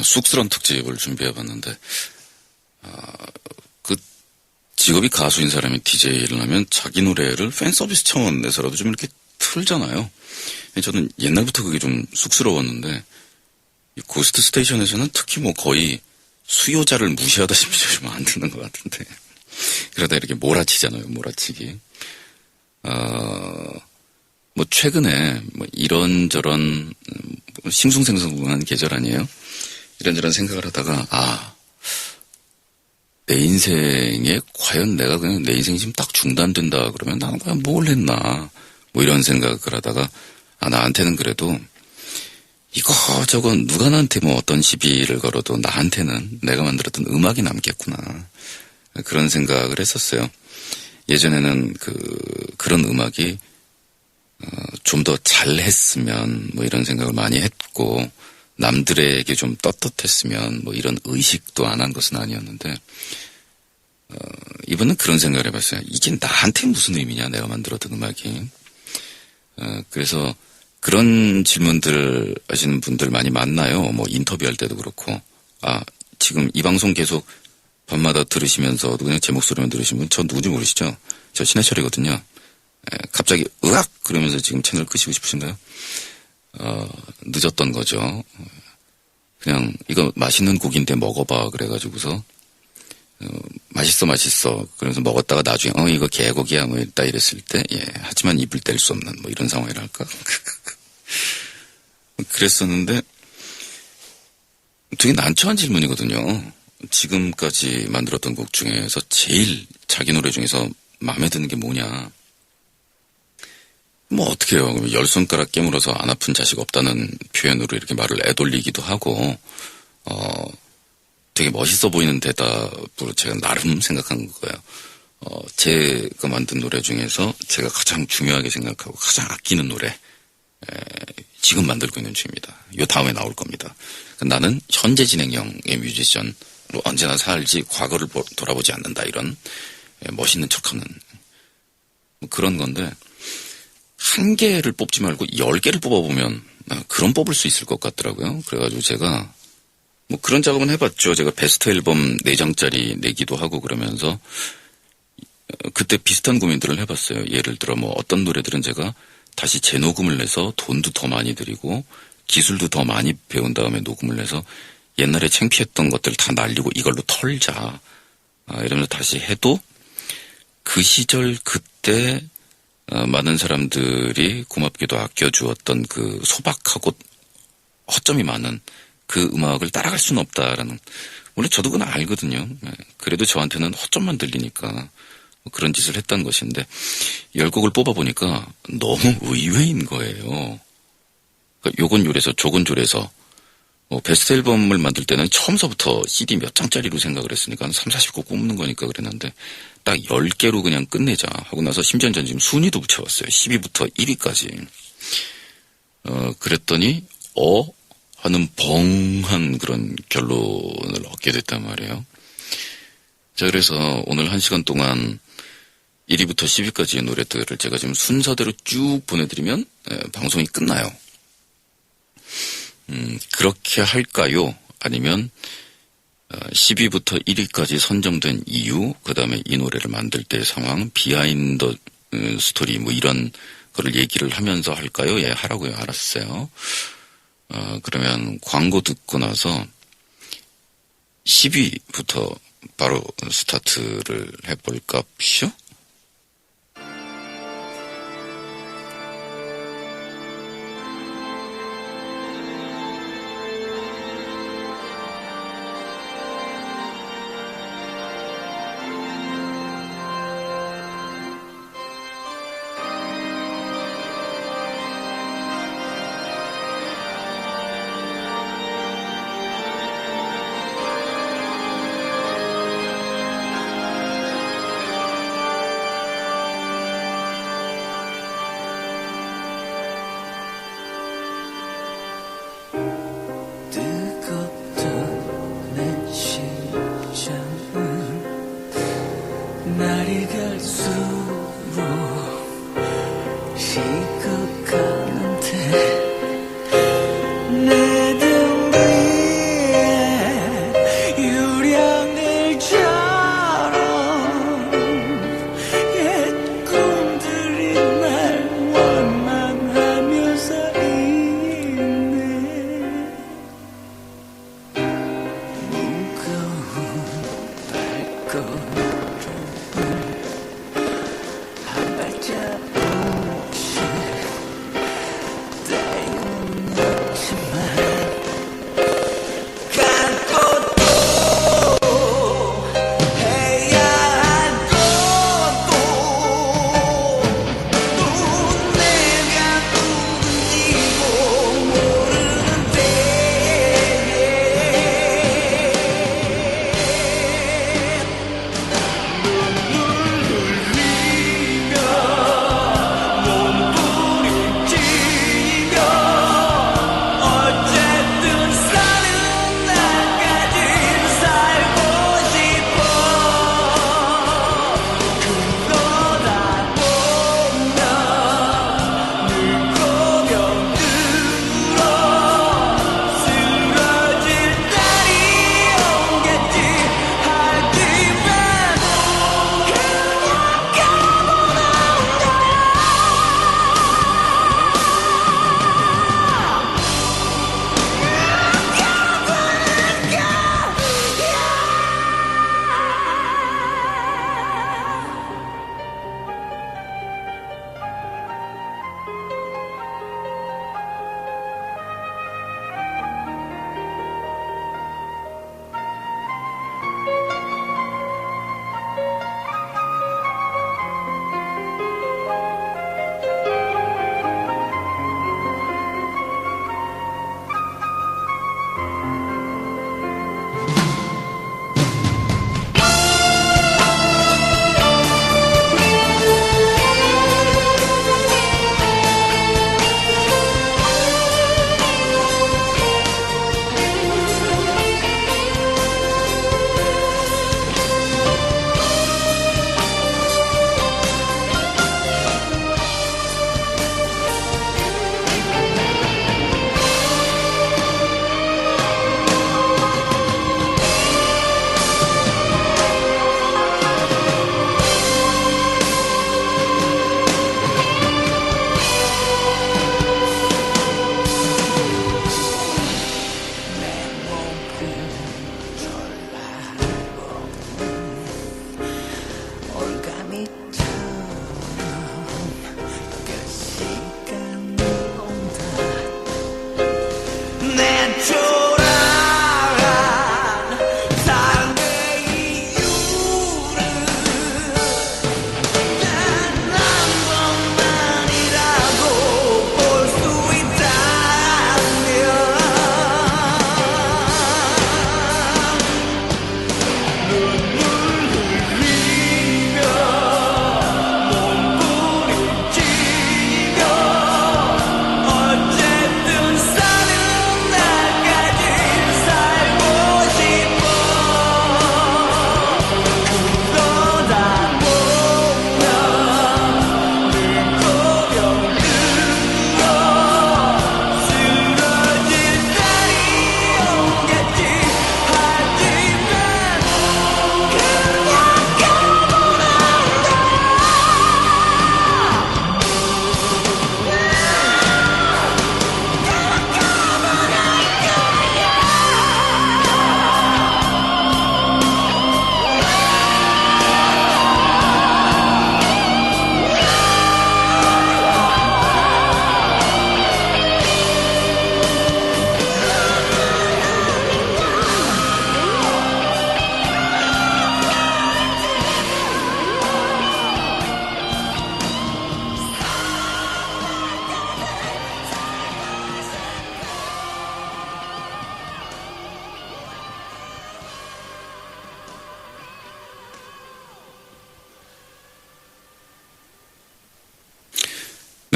쑥스러운 특집을 준비해봤는데, 그 직업이 가수인 사람이 DJ를 하면 자기 노래를 팬 서비스 차원에서라도 좀 이렇게 틀잖아요. 저는 옛날부터 그게 좀 쑥스러웠는데, 이 고스트 스테이션에서는 특히 뭐 거의 수요자를 무시하다시피 좀 안 듣는 것 같은데, 그러다 이렇게 몰아치잖아요, 몰아치기. 뭐 최근에 뭐 이런저런 싱숭생숭한 계절 아니에요? 이런저런 생각을 하다가 내 인생에 과연 내가 그냥 내 인생이 지금 딱 중단된다 그러면 나는 과연 뭘 했나 뭐 이런 생각을 하다가 나한테는 그래도 이거저거 누가 나한테 뭐 어떤 시비를 걸어도 나한테는 내가 만들었던 음악이 남겠구나 그런 생각을 했었어요. 예전에는 그런 음악이 좀 더 잘했으면 뭐 이런 생각을 많이 했고 남들에게 좀 떳떳했으면 뭐 이런 의식도 안 한 것은 아니었는데 이번엔 그런 생각을 해봤어요. 이게 나한테 무슨 의미냐 내가 만들었던 음악이. 그래서 그런 질문들 하시는 분들 많이 만나요. 뭐 인터뷰할 때도 그렇고 지금 이 방송 계속 밤마다 들으시면서 그냥 제 목소리만 들으시면 저 누군지 모르시죠? 저 신해철이거든요. 갑자기 으악 그러면서 지금 채널 끄시고 싶으신가요? 늦었던 거죠. 그냥 이거 맛있는 고기인데 먹어봐 그래가지고서 맛있어 그러면서 먹었다가 나중에 이거 개고기야 뭐 이랬다 이랬을 때 하지만 입을 뗄 수 없는 뭐 이런 상황이랄까 그랬었는데 되게 난처한 질문이거든요. 지금까지 만들었던 곡 중에서 제일 자기 노래 중에서 마음에 드는 게 뭐냐. 뭐 어떡해요. 열 손가락 깨물어서 안 아픈 자식 없다는 표현으로 이렇게 말을 애돌리기도 하고 되게 멋있어 보이는 대답으로 제가 나름 생각한 거예요. 제가 만든 노래 중에서 제가 가장 중요하게 생각하고 가장 아끼는 노래 지금 만들고 있는 중입니다. 요 다음에 나올 겁니다. 나는 현재 진행형의 뮤지션으로 언제나 살지 과거를 돌아보지 않는다 이런 멋있는 척하는 뭐 그런 건데 한 개를 뽑지 말고 10개를 뽑아보면 그런 뽑을 수 있을 것 같더라고요. 그래가지고 제가 뭐 그런 작업은 해봤죠. 제가 베스트 앨범 4장짜리 내기도 하고 그러면서 그때 비슷한 고민들을 해봤어요. 예를 들어 뭐 어떤 노래들은 제가 다시 재녹음을 내서 돈도 더 많이 들이고 기술도 더 많이 배운 다음에 녹음을 내서 옛날에 창피했던 것들 다 날리고 이걸로 털자 이러면서 다시 해도 그 시절 그때 많은 사람들이 고맙게도 아껴주었던 그 소박하고 허점이 많은 그 음악을 따라갈 수는 없다라는 원래 저도 그건 알거든요. 그래도 저한테는 허점만 들리니까 그런 짓을 했던 것인데 10곡을 뽑아보니까 너무 의외인 거예요. 그러니까 요건 요래서 저건 저래서 베스트 앨범을 만들 때는 처음서부터 CD 몇 장짜리로 생각을 했으니까 한 3, 40곡 뽑는 거니까 그랬는데 딱 10개로 그냥 끝내자 하고 나서 심지어 전 지금 순위도 붙여왔어요. 10위부터 1위까지. 그랬더니 하는 벙한 그런 결론을 얻게 됐단 말이에요. 자, 그래서 오늘 1시간 동안 1위부터 10위까지의 노래들을 제가 지금 순서대로 쭉 보내드리면 방송이 끝나요. 그렇게 할까요? 아니면 10위부터 1위까지 선정된 이유, 그 다음에 이 노래를 만들 때의 상황, 비하인드 스토리 뭐 이런 거를 얘기를 하면서 할까요? 예, 하라고요. 알았어요. 그러면 광고 듣고 나서 10위부터 바로 스타트를 해볼까쇼?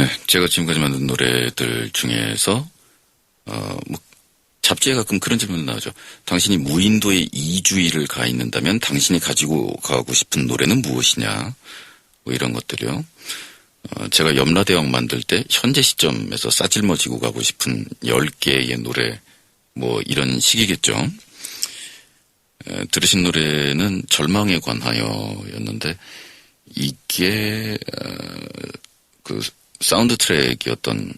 네, 제가 지금까지 만든 노래들 중에서 뭐 잡지에 가끔 그런 질문 나오죠. 당신이 무인도에 2주일을 가 있는다면 당신이 가지고 가고 싶은 노래는 무엇이냐? 뭐 이런 것들이요. 제가 염라대왕 만들 때 현재 시점에서 싸질머지고 가고 싶은 10개의 노래 뭐 이런 식이겠죠. 들으신 노래는 절망에 관하여였는데 이게 그 사운드 트랙이었던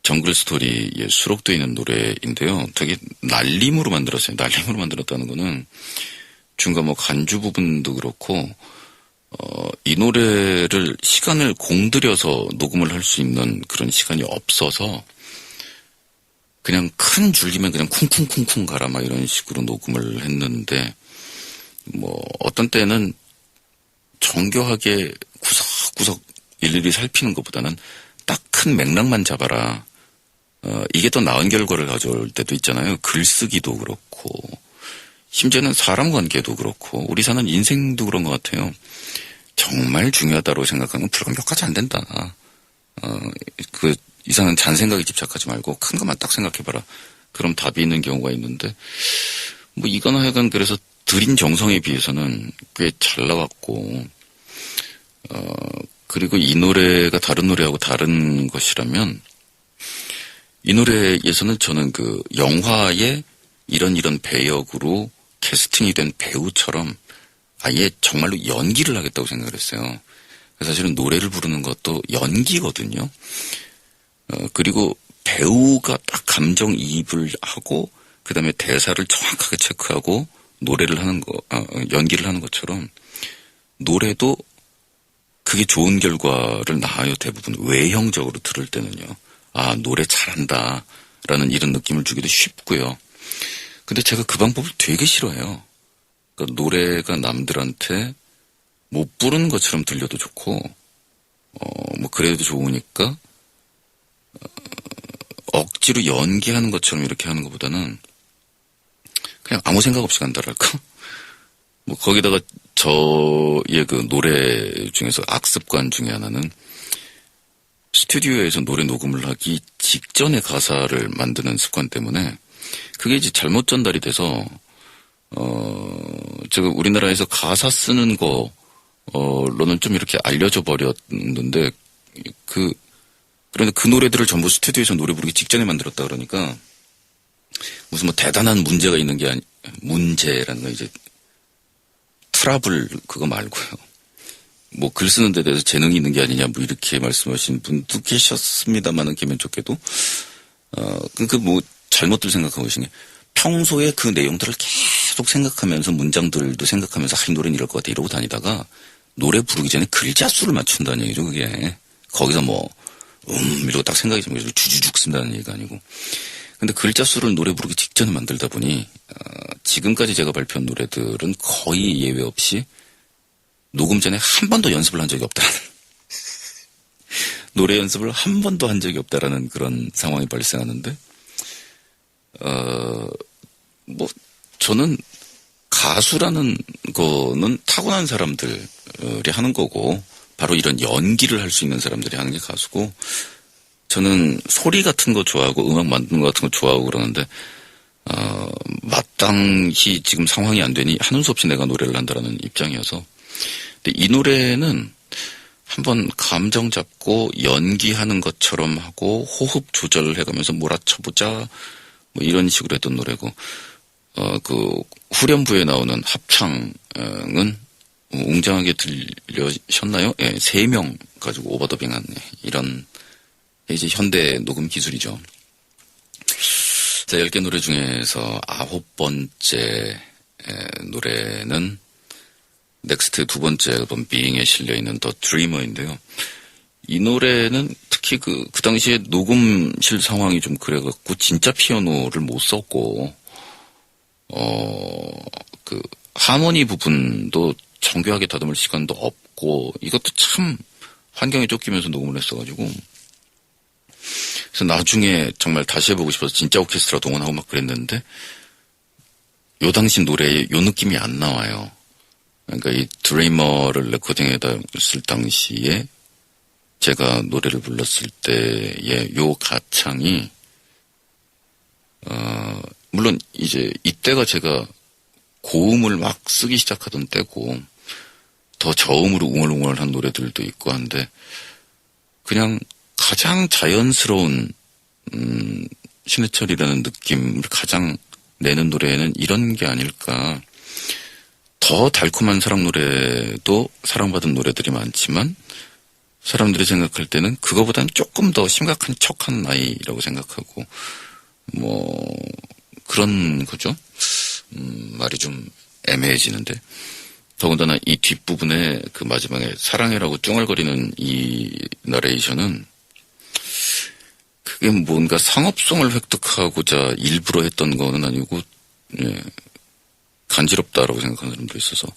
정글 스토리에 수록되어 있는 노래인데요. 되게 날림으로 만들었어요. 날림으로 만들었다는 거는 중간 뭐 간주 부분도 그렇고 이 노래를 시간을 공들여서 녹음을 할 수 있는 그런 시간이 없어서 그냥 큰 줄기면 그냥 쿵쿵쿵쿵 가라 막 이런 식으로 녹음을 했는데 뭐 어떤 때는 정교하게 구석구석 일일이 살피는 것보다는 딱 큰 맥락만 잡아라. 이게 더 나은 결과를 가져올 때도 있잖아요. 글쓰기도 그렇고 심지어는 사람 관계도 그렇고 우리 사는 인생도 그런 것 같아요. 정말 중요하다고 생각하는 건 불과 몇 가지 안 된다. 그 이상한 잔생각에 집착하지 말고 큰 것만 딱 생각해봐라. 그럼 답이 있는 경우가 있는데 뭐 이거나 하여간 그래서 들인 정성에 비해서는 꽤 잘 나왔고 그리고 이 노래가 다른 노래하고 다른 것이라면 이 노래에서는 저는 그 영화의 이런 배역으로 캐스팅이 된 배우처럼 아예 정말로 연기를 하겠다고 생각을 했어요. 사실은 노래를 부르는 것도 연기거든요. 그리고 배우가 딱 감정이입을 하고 그 다음에 대사를 정확하게 체크하고 노래를 하는 거, 연기를 하는 것처럼 노래도 그게 좋은 결과를 낳아요. 대부분 외형적으로 들을 때는요. 아, 노래 잘한다 라는 이런 느낌을 주기도 쉽고요. 근데 제가 그 방법을 되게 싫어해요. 그러니까 노래가 남들한테 못 부르는 것처럼 들려도 좋고 뭐 그래도 좋으니까 억지로 연기하는 것처럼 이렇게 하는 것보다는 그냥 아무 생각 없이 간다랄까? 뭐 거기다가 저의 그 노래 중에서 악습관 중에 하나는 스튜디오에서 노래 녹음을 하기 직전에 가사를 만드는 습관 때문에 그게 이제 잘못 전달이 돼서 제가 우리나라에서 가사 쓰는 거로는 좀 이렇게 알려져 버렸는데 그런데 그 노래들을 전부 스튜디오에서 노래 부르기 직전에 만들었다 그러니까 무슨 뭐 대단한 문제가 있는 게 문제라는 거 이제 트러블 그거 말고요. 뭐 글 쓰는 데 대해서 재능이 있는 게 아니냐 뭐 이렇게 말씀하신 분도 계셨습니다만은 기면좋게도 뭐 잘못들 생각하고 계신 게 평소에 그 내용들을 계속 생각하면서 문장들도 생각하면서 이 노래는 이럴 것 같아 이러고 다니다가 노래 부르기 전에 글자 수를 맞춘다는 얘기죠. 그게 거기서 뭐 이러고 딱 생각이 좀 주주죽 쓴다는 얘기가 아니고 근데 글자 수를 노래 부르기 직전에 만들다 보니 지금까지 제가 발표한 노래들은 거의 예외 없이 녹음 전에 한 번도 연습을 한 적이 없다라는 노래 연습을 한 번도 한 적이 없다라는 그런 상황이 발생하는데 뭐 저는 가수라는 거는 타고난 사람들이 하는 거고 바로 이런 연기를 할 수 있는 사람들이 하는 게 가수고 저는 소리 같은 거 좋아하고 음악 만드는 거 같은 거 좋아하고 그러는데 마땅히 지금 상황이 안 되니 하는 수 없이 내가 노래를 한다라는 입장이어서 근데 이 노래는 한번 감정 잡고 연기하는 것처럼 하고 호흡 조절을 해가면서 몰아쳐보자 뭐 이런 식으로 했던 노래고 그 후렴부에 나오는 합창은 웅장하게 들려셨나요? 예, 3명 가지고 오버더빙한 이런 이제 현대 녹음 기술이죠. 자, 10개 노래 중에서 9번째 노래는 넥스트 2번째 앨범 비잉에 실려있는 더 드리머인데요. 이 노래는 특히 그 당시에 녹음실 상황이 좀 그래갖고 진짜 피아노를 못 썼고 그 하모니 부분도 정교하게 다듬을 시간도 없고 이것도 참 환경에 쫓기면서 녹음을 했어가지고 그래서 나중에 정말 다시 해보고 싶어서 진짜 오케스트라 동원하고 막 그랬는데 요 당시 노래에 요 느낌이 안 나와요. 그러니까 이 드리머를 레코딩했을 당시에 제가 노래를 불렀을 때의 요 가창이, 물론 이제 이때가 제가 고음을 막 쓰기 시작하던 때고, 더 저음으로 웅얼웅얼한 노래들도 있고 한데, 그냥 가장 자연스러운, 신해철이라는 느낌을 가장 내는 노래는 이런 게 아닐까. 더 달콤한 사랑 노래도 사랑받은 노래들이 많지만 사람들이 생각할 때는 그거보다는 조금 더 심각한 척한 나이라고 생각하고 뭐 그런 거죠. 말이 좀 애매해지는데 더군다나 이 뒷부분에 그 마지막에 사랑해라고 쫑알거리는 이 나레이션은 그게 뭔가 상업성을 획득하고자 일부러 했던 거는 아니고 예, 간지럽다라고 생각하는 사람도 있어서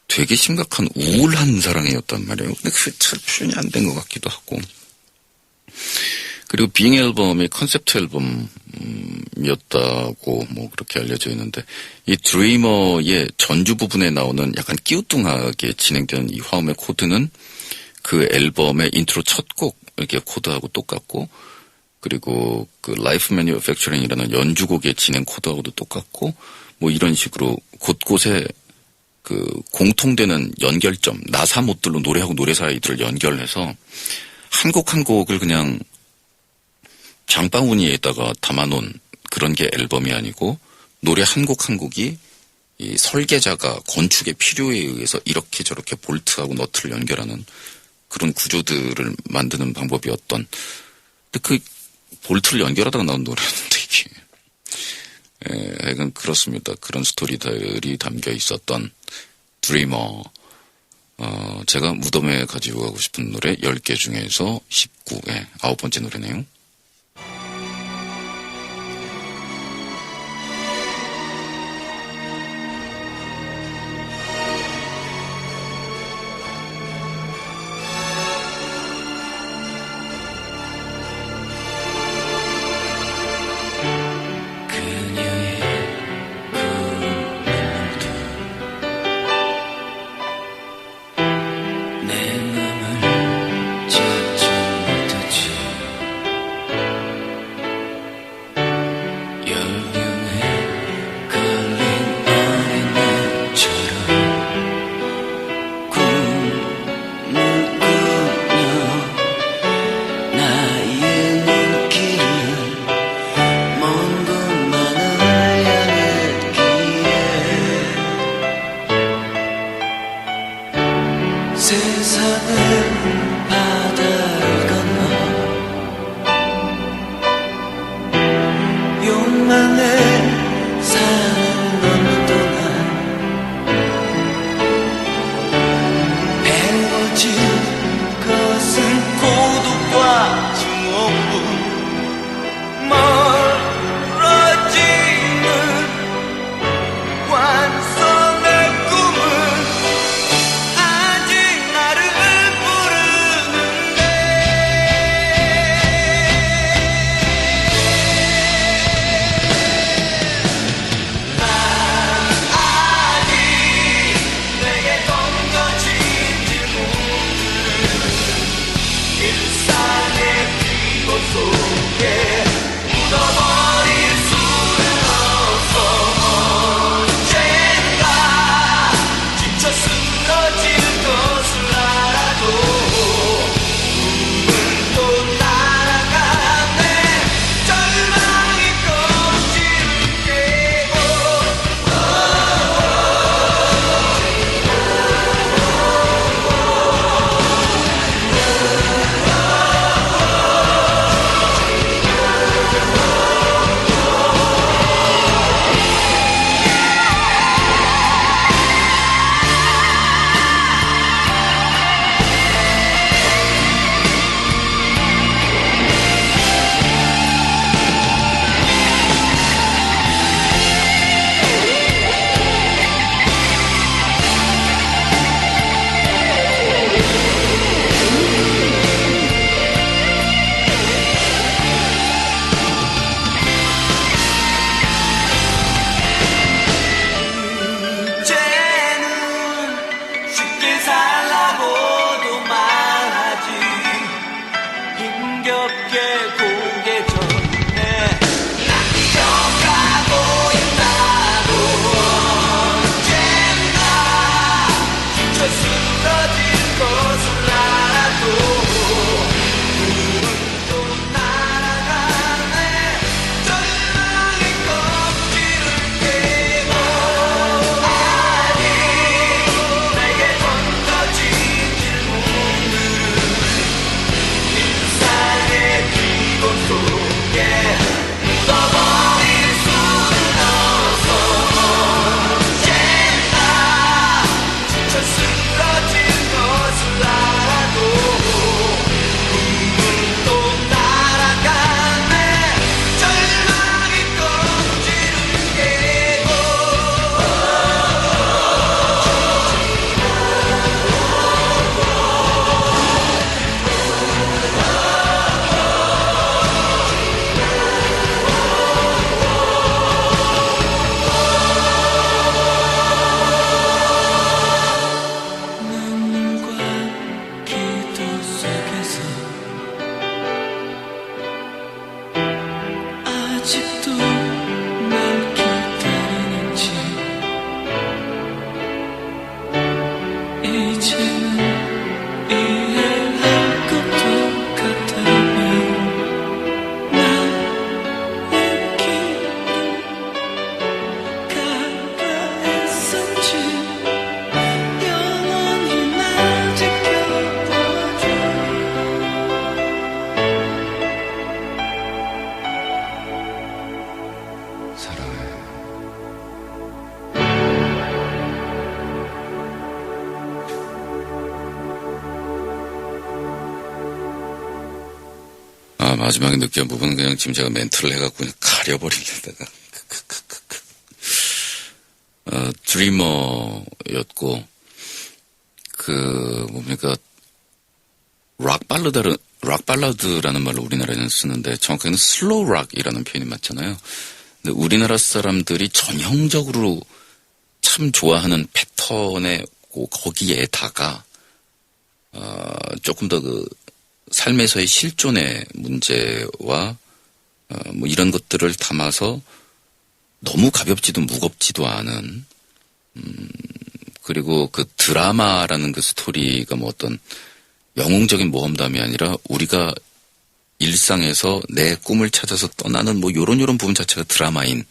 되게 심각한 우울한 사랑이었단 말이에요. 근데 그게 잘 표현이 안 된 것 같기도 하고. 그리고 빙 앨범이 컨셉트 앨범이었다고 뭐 그렇게 알려져 있는데 이 드리머의 전주 부분에 나오는 약간 끼우뚱하게 진행되는 이 화음의 코드는 그 앨범의 인트로 첫 곡 이렇게 코드하고 똑같고 그리고 그 라이프 매니팩처링이라는 연주곡의 진행 코드하고도 똑같고 뭐 이런 식으로 곳곳에 그 공통되는 연결점, 나사못들로 노래하고 노래 사이들을 연결해서 한 곡 한 곡을 그냥 장바구니에다가 담아놓은 그런 게 앨범이 아니고 노래 한 곡 한 곡이 이 설계자가 건축의 필요에 의해서 이렇게 저렇게 볼트하고 너트를 연결하는 그런 구조들을 만드는 방법이었던. 근데 그 볼트를 연결하다가 나온 노래였는데 이게. 하여간 그렇습니다. 그런 스토리들이 담겨 있었던 드리머. 제가 무덤에 가지고 가고 싶은 노래 10개 중에서 19개, 9번째 노래네요. 내 맘을 찾지 못했지 고개 전에 낚여가고 있나도 언젠가 저 쓰러질 것을 알아도 마지막에 느끼한 부분은 그냥 지금 제가 멘트를 해갖고 그냥 가려버린 데다가 드리머였고 뭡니까 락 발라드라는 말을 우리나라에는 쓰는데 정확하게는 슬로우 락이라는 표현이 맞잖아요. 근데 우리나라 사람들이 전형적으로 참 좋아하는 패턴의 거기에다가 조금 더 삶에서의 실존의 문제와 뭐 이런 것들을 담아서 너무 가볍지도 무겁지도 않은 그리고 그 드라마라는 그 스토리가 뭐 어떤 영웅적인 모험담이 아니라 우리가 일상에서 내 꿈을 찾아서 떠나는 뭐 요런 부분 자체가 드라마인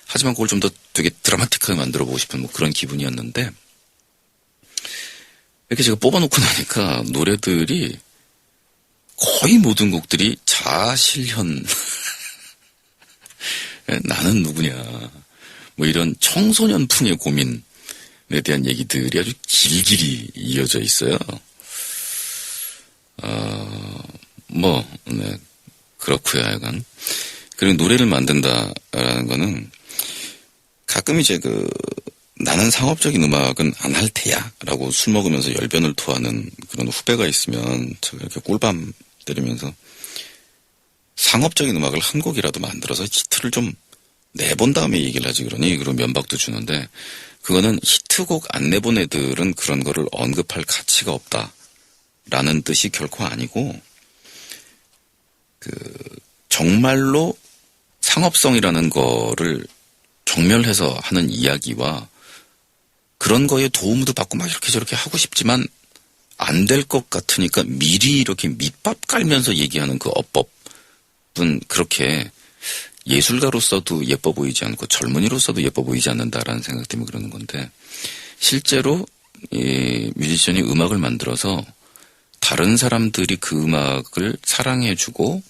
하지만 그걸 좀 더 되게 드라마틱하게 만들어 보고 싶은 뭐 그런 기분이었는데 이렇게 제가 뽑아놓고 나니까 노래들이 거의 모든 곡들이 자아실현 나는 누구냐 뭐 이런 청소년풍의 고민에 대한 얘기들이 아주 길길이 이어져 있어요. 네, 그렇고요 하여간. 그리고 노래를 만든다라는 거는 가끔 이제 나는 상업적인 음악은 안 할 테야 라고 술 먹으면서 열변을 토하는 그런 후배가 있으면 제가 이렇게 꿀밤 때리면서 상업적인 음악을 한 곡이라도 만들어서 히트를 좀 내본 다음에 얘기를 하지 그러니 그런 면박도 주는데 그거는 히트곡 안 내본 애들은 그런 거를 언급할 가치가 없다라는 뜻이 결코 아니고 정말로 상업성이라는 거를 정멸해서 하는 이야기와 그런 거에 도움도 받고 막 이렇게 저렇게 하고 싶지만 안 될 것 같으니까 미리 이렇게 밑밥 깔면서 얘기하는 그 어법은 그렇게 예술가로서도 예뻐 보이지 않고 젊은이로서도 예뻐 보이지 않는다라는 생각 때문에 그러는 건데 실제로 이 뮤지션이 음악을 만들어서 다른 사람들이 그 음악을 사랑해주고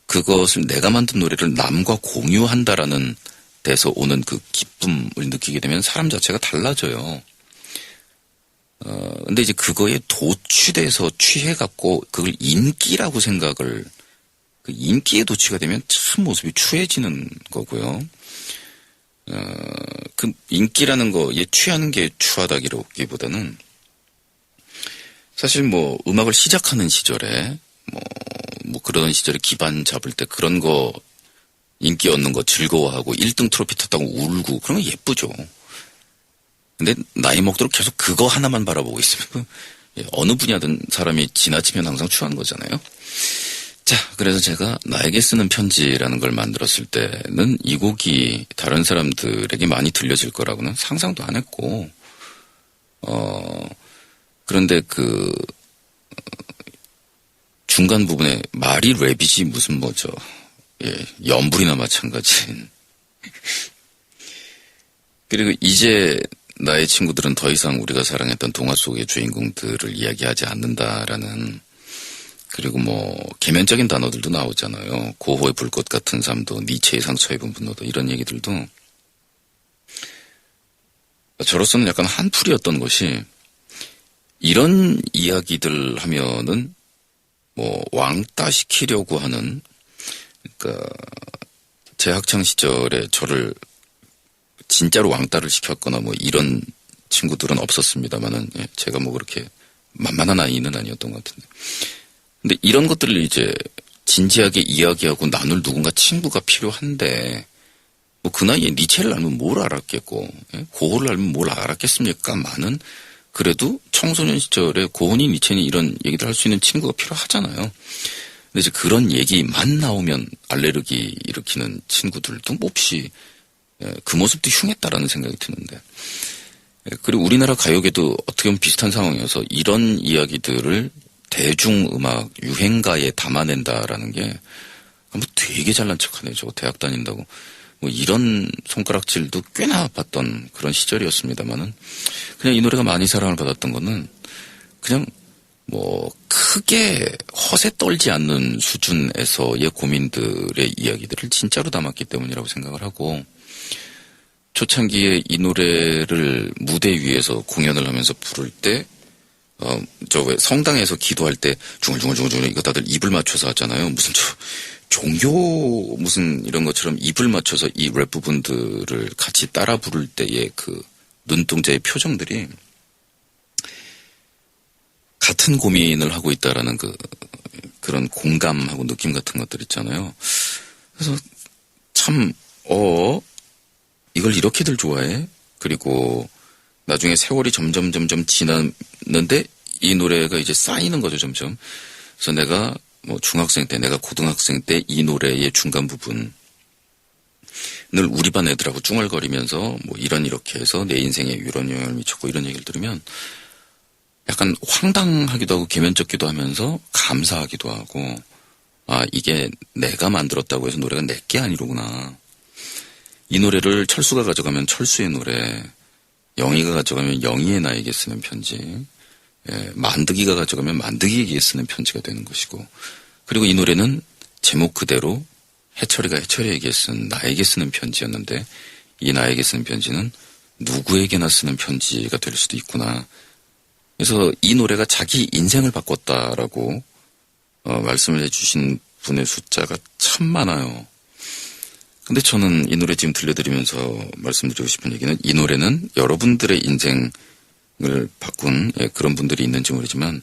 그것을 내가 만든 노래를 남과 공유한다라는 데서 오는 그 기쁨을 느끼게 되면 사람 자체가 달라져요. 근데 이제 그거에 도취돼서 취해갖고 그걸 인기라고 생각을 그 인기에 도취가 되면 참 모습이 추해지는 거고요. 그 인기라는 거에 취하는 게 추하다기보다는 사실 뭐 음악을 시작하는 시절에 뭐 그러던 시절에 기반 잡을 때 그런 거 인기 얻는 거 즐거워하고 1등 트로피 탔다고 울고 그런 거 예쁘죠. 근데 나이 먹도록 계속 그거 하나만 바라보고 있으면 어느 분야든 사람이 지나치면 항상 추한 거잖아요. 자, 그래서 제가 나에게 쓰는 편지라는 걸 만들었을 때는 이 곡이 다른 사람들에게 많이 들려질 거라고는 상상도 안 했고, 그런데 중간 부분에 말이 랩이지 무슨 뭐죠. 예, 연불이나 마찬가지인. 그리고 이제 나의 친구들은 더 이상 우리가 사랑했던 동화 속의 주인공들을 이야기하지 않는다라는, 그리고 계면적인 단어들도 나오잖아요. 고호의 불꽃 같은 삶도, 니체의 상처 입은 분노도, 이런 얘기들도 저로서는 약간 한풀이였던 것이, 이런 이야기들 하면은 왕따시키려고 하는, 그러니까 제 학창 시절에 저를 진짜로 왕따를 시켰거나 이런 친구들은 없었습니다만은, 예, 제가 그렇게 만만한 아이는 아니었던 것 같은데. 근데 이런 것들을 이제 진지하게 이야기하고 나눌 누군가 친구가 필요한데, 그 나이에 니체를 알면 뭘 알았겠고, 예? 고호를 알면 뭘 알았겠습니까? 많은, 그래도 청소년 시절에 고호니 니체니 이런 얘기들 할 수 있는 친구가 필요하잖아요. 근데 이제 그런 얘기만 나오면 알레르기 일으키는 친구들도 몹시, 예, 그 모습도 흉했다라는 생각이 드는데, 예, 그리고 우리나라 가요계도 어떻게 보면 비슷한 상황이어서 이런 이야기들을 대중음악 유행가에 담아낸다라는 게 되게 잘난 척하네요. 저거 대학 다닌다고. 이런 손가락질도 꽤나 봤던 그런 시절이었습니다만은, 그냥 이 노래가 많이 사랑을 받았던 거는 그냥 크게 허세 떨지 않는 수준에서의 고민들의 이야기들을 진짜로 담았기 때문이라고 생각을 하고, 초창기에 이 노래를 무대 위에서 공연을 하면서 부를 때, 왜 성당에서 기도할 때 중얼중얼 이거 다들 입을 맞춰서 하잖아요. 무슨 종교 무슨 이런 것처럼 입을 맞춰서 이 랩 부분들을 같이 따라 부를 때의 그 눈동자의 표정들이 같은 고민을 하고 있다라는 그런 공감하고 느낌 같은 것들 있잖아요. 그래서 참, 이걸 이렇게들 좋아해? 그리고 나중에 세월이 점점 지났는데 이 노래가 이제 쌓이는 거죠, 점점. 그래서 내가 중학생 때, 내가 고등학생 때 이 노래의 중간 부분을 우리 반 애들하고 쭝얼거리면서 이렇게 해서 내 인생에 이런 영향을 미쳤고 이런 얘기를 들으면 약간 황당하기도 하고 개면적기도 하면서 감사하기도 하고, 이게 내가 만들었다고 해서 노래가 내게 아니로구나. 이 노래를 철수가 가져가면 철수의 노래, 영희가 가져가면 영희의 나에게 쓰는 편지, 예, 만드기가 가져가면 만드기에게 쓰는 편지가 되는 것이고, 그리고 이 노래는 제목 그대로 해철이가 해철이에게 쓴 나에게 쓰는 편지였는데, 이 나에게 쓰는 편지는 누구에게나 쓰는 편지가 될 수도 있구나. 그래서 이 노래가 자기 인생을 바꿨다라고 말씀을 해주신 분의 숫자가 참 많아요. 근데 저는 이 노래 지금 들려드리면서 말씀드리고 싶은 얘기는, 이 노래는 여러분들의 인생을 바꾼, 예, 그런 분들이 있는지 모르지만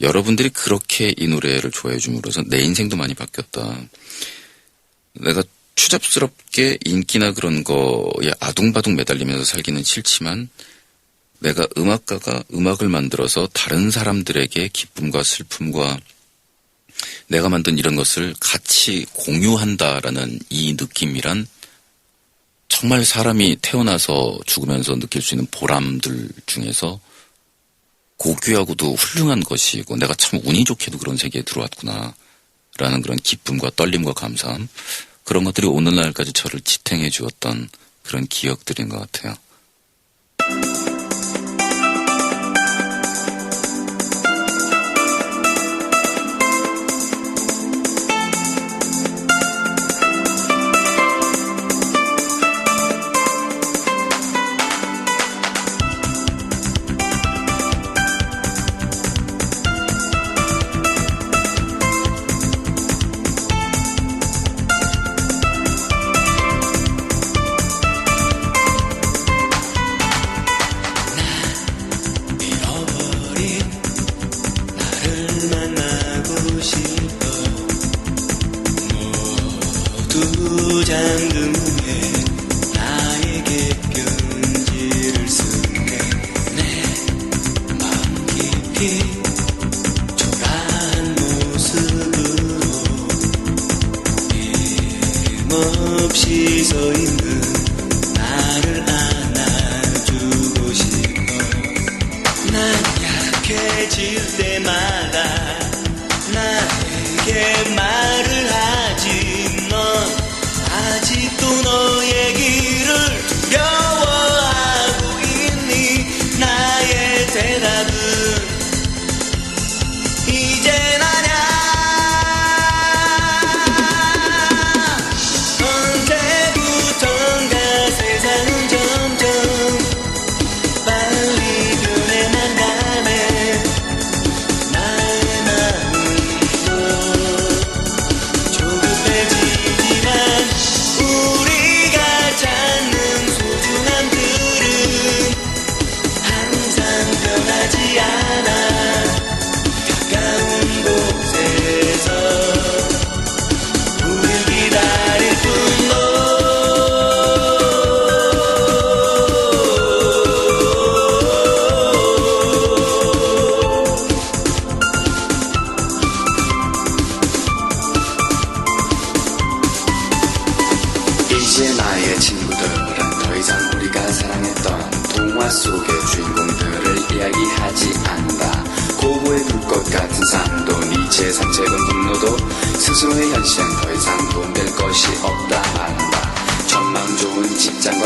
여러분들이 그렇게 이 노래를 좋아해 줌으로써 내 인생도 많이 바뀌었다. 내가 추잡스럽게 인기나 그런 거에 아둥바둥 매달리면서 살기는 싫지만, 내가 음악가가 음악을 만들어서 다른 사람들에게 기쁨과 슬픔과 내가 만든 이런 것을 같이 공유한다라는 이 느낌이란 정말 사람이 태어나서 죽으면서 느낄 수 있는 보람들 중에서 고귀하고도 훌륭한 것이고, 내가 참 운이 좋게도 그런 세계에 들어왔구나 라는 그런 기쁨과 떨림과 감사함, 그런 것들이 오늘날까지 저를 지탱해 주었던 그런 기억들인 것 같아요. 때마다 나에게 말을 하지. 넌 아직도 너의 길을 두려워하고 있니? 나의 대답은 이젠 아냐. 언제부턴가 세상은 점점 빨리 변해만 가네. 나의 마음도 조급해지지만 우리가 찾는 소중함들은 항상 변하지 않아. 가까운 곳에서 우릴 기다릴 뿐. 이제 나의 친구들은 더 이상 우리가 사랑했던 동화 속의 주인공들을 이야기하지 않는다. 고고의 불꽃 같은 삶도 네 재산책은 분노도 스스로의 현실은 더 이상 돈될 것이 없다 말한다. 전망 좋은 직장과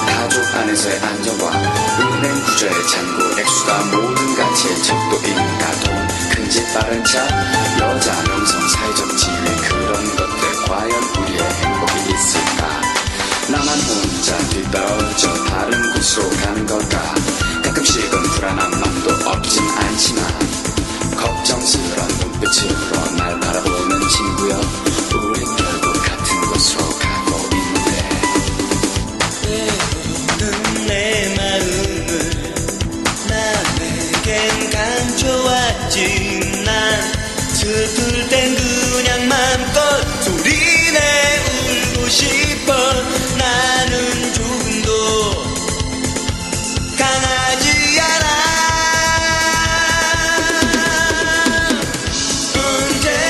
가족 안에서의 안정과 은행 구조의 잔고 액수가 모든 가치의 척도인가. 돈, 큰 집, 빠른 차, 여자, 명성, 사회적 지위, 그런 것들 과연 우리의 행복이 있을까? 나만 혼자 뒤떨어져 다른 곳으로 가는 걸까? 가끔씩은 불안한 맘도 없진 않지만 걱정스런 눈빛으로 날 바라보는 친구여, 우린 결국 같은 곳으로 가고 있는데. 때로는 내 마음을 남에겐 감춰왔지. 난 슬플 땐 그냥 맘껏 소리내 울고 싶어. 나는 조금도 강하지 않아.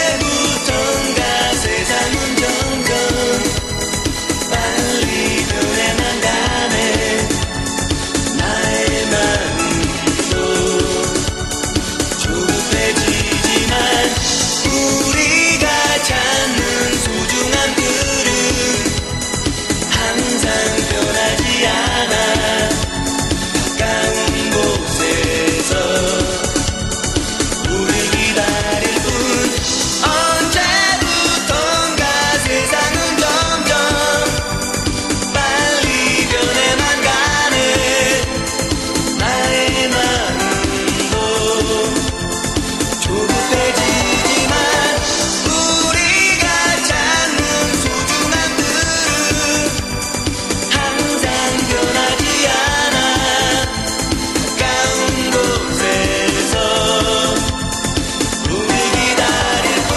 언제부턴가 세상은 점점 빨리 변해만 가네. 나의 마음도 조급해지지만 우리가 찾는 소중함들은 항상 변하지 않아. 가까운 곳에서 우릴 기다릴 뿐. 언제부턴가 세상은 점점 빨리 변해만 가네. 나의 마음도 조급해지지만 우리가 찾는 소중함들은 항상 변하지 않아. 가까운 곳에서 우릴 기다릴 뿐.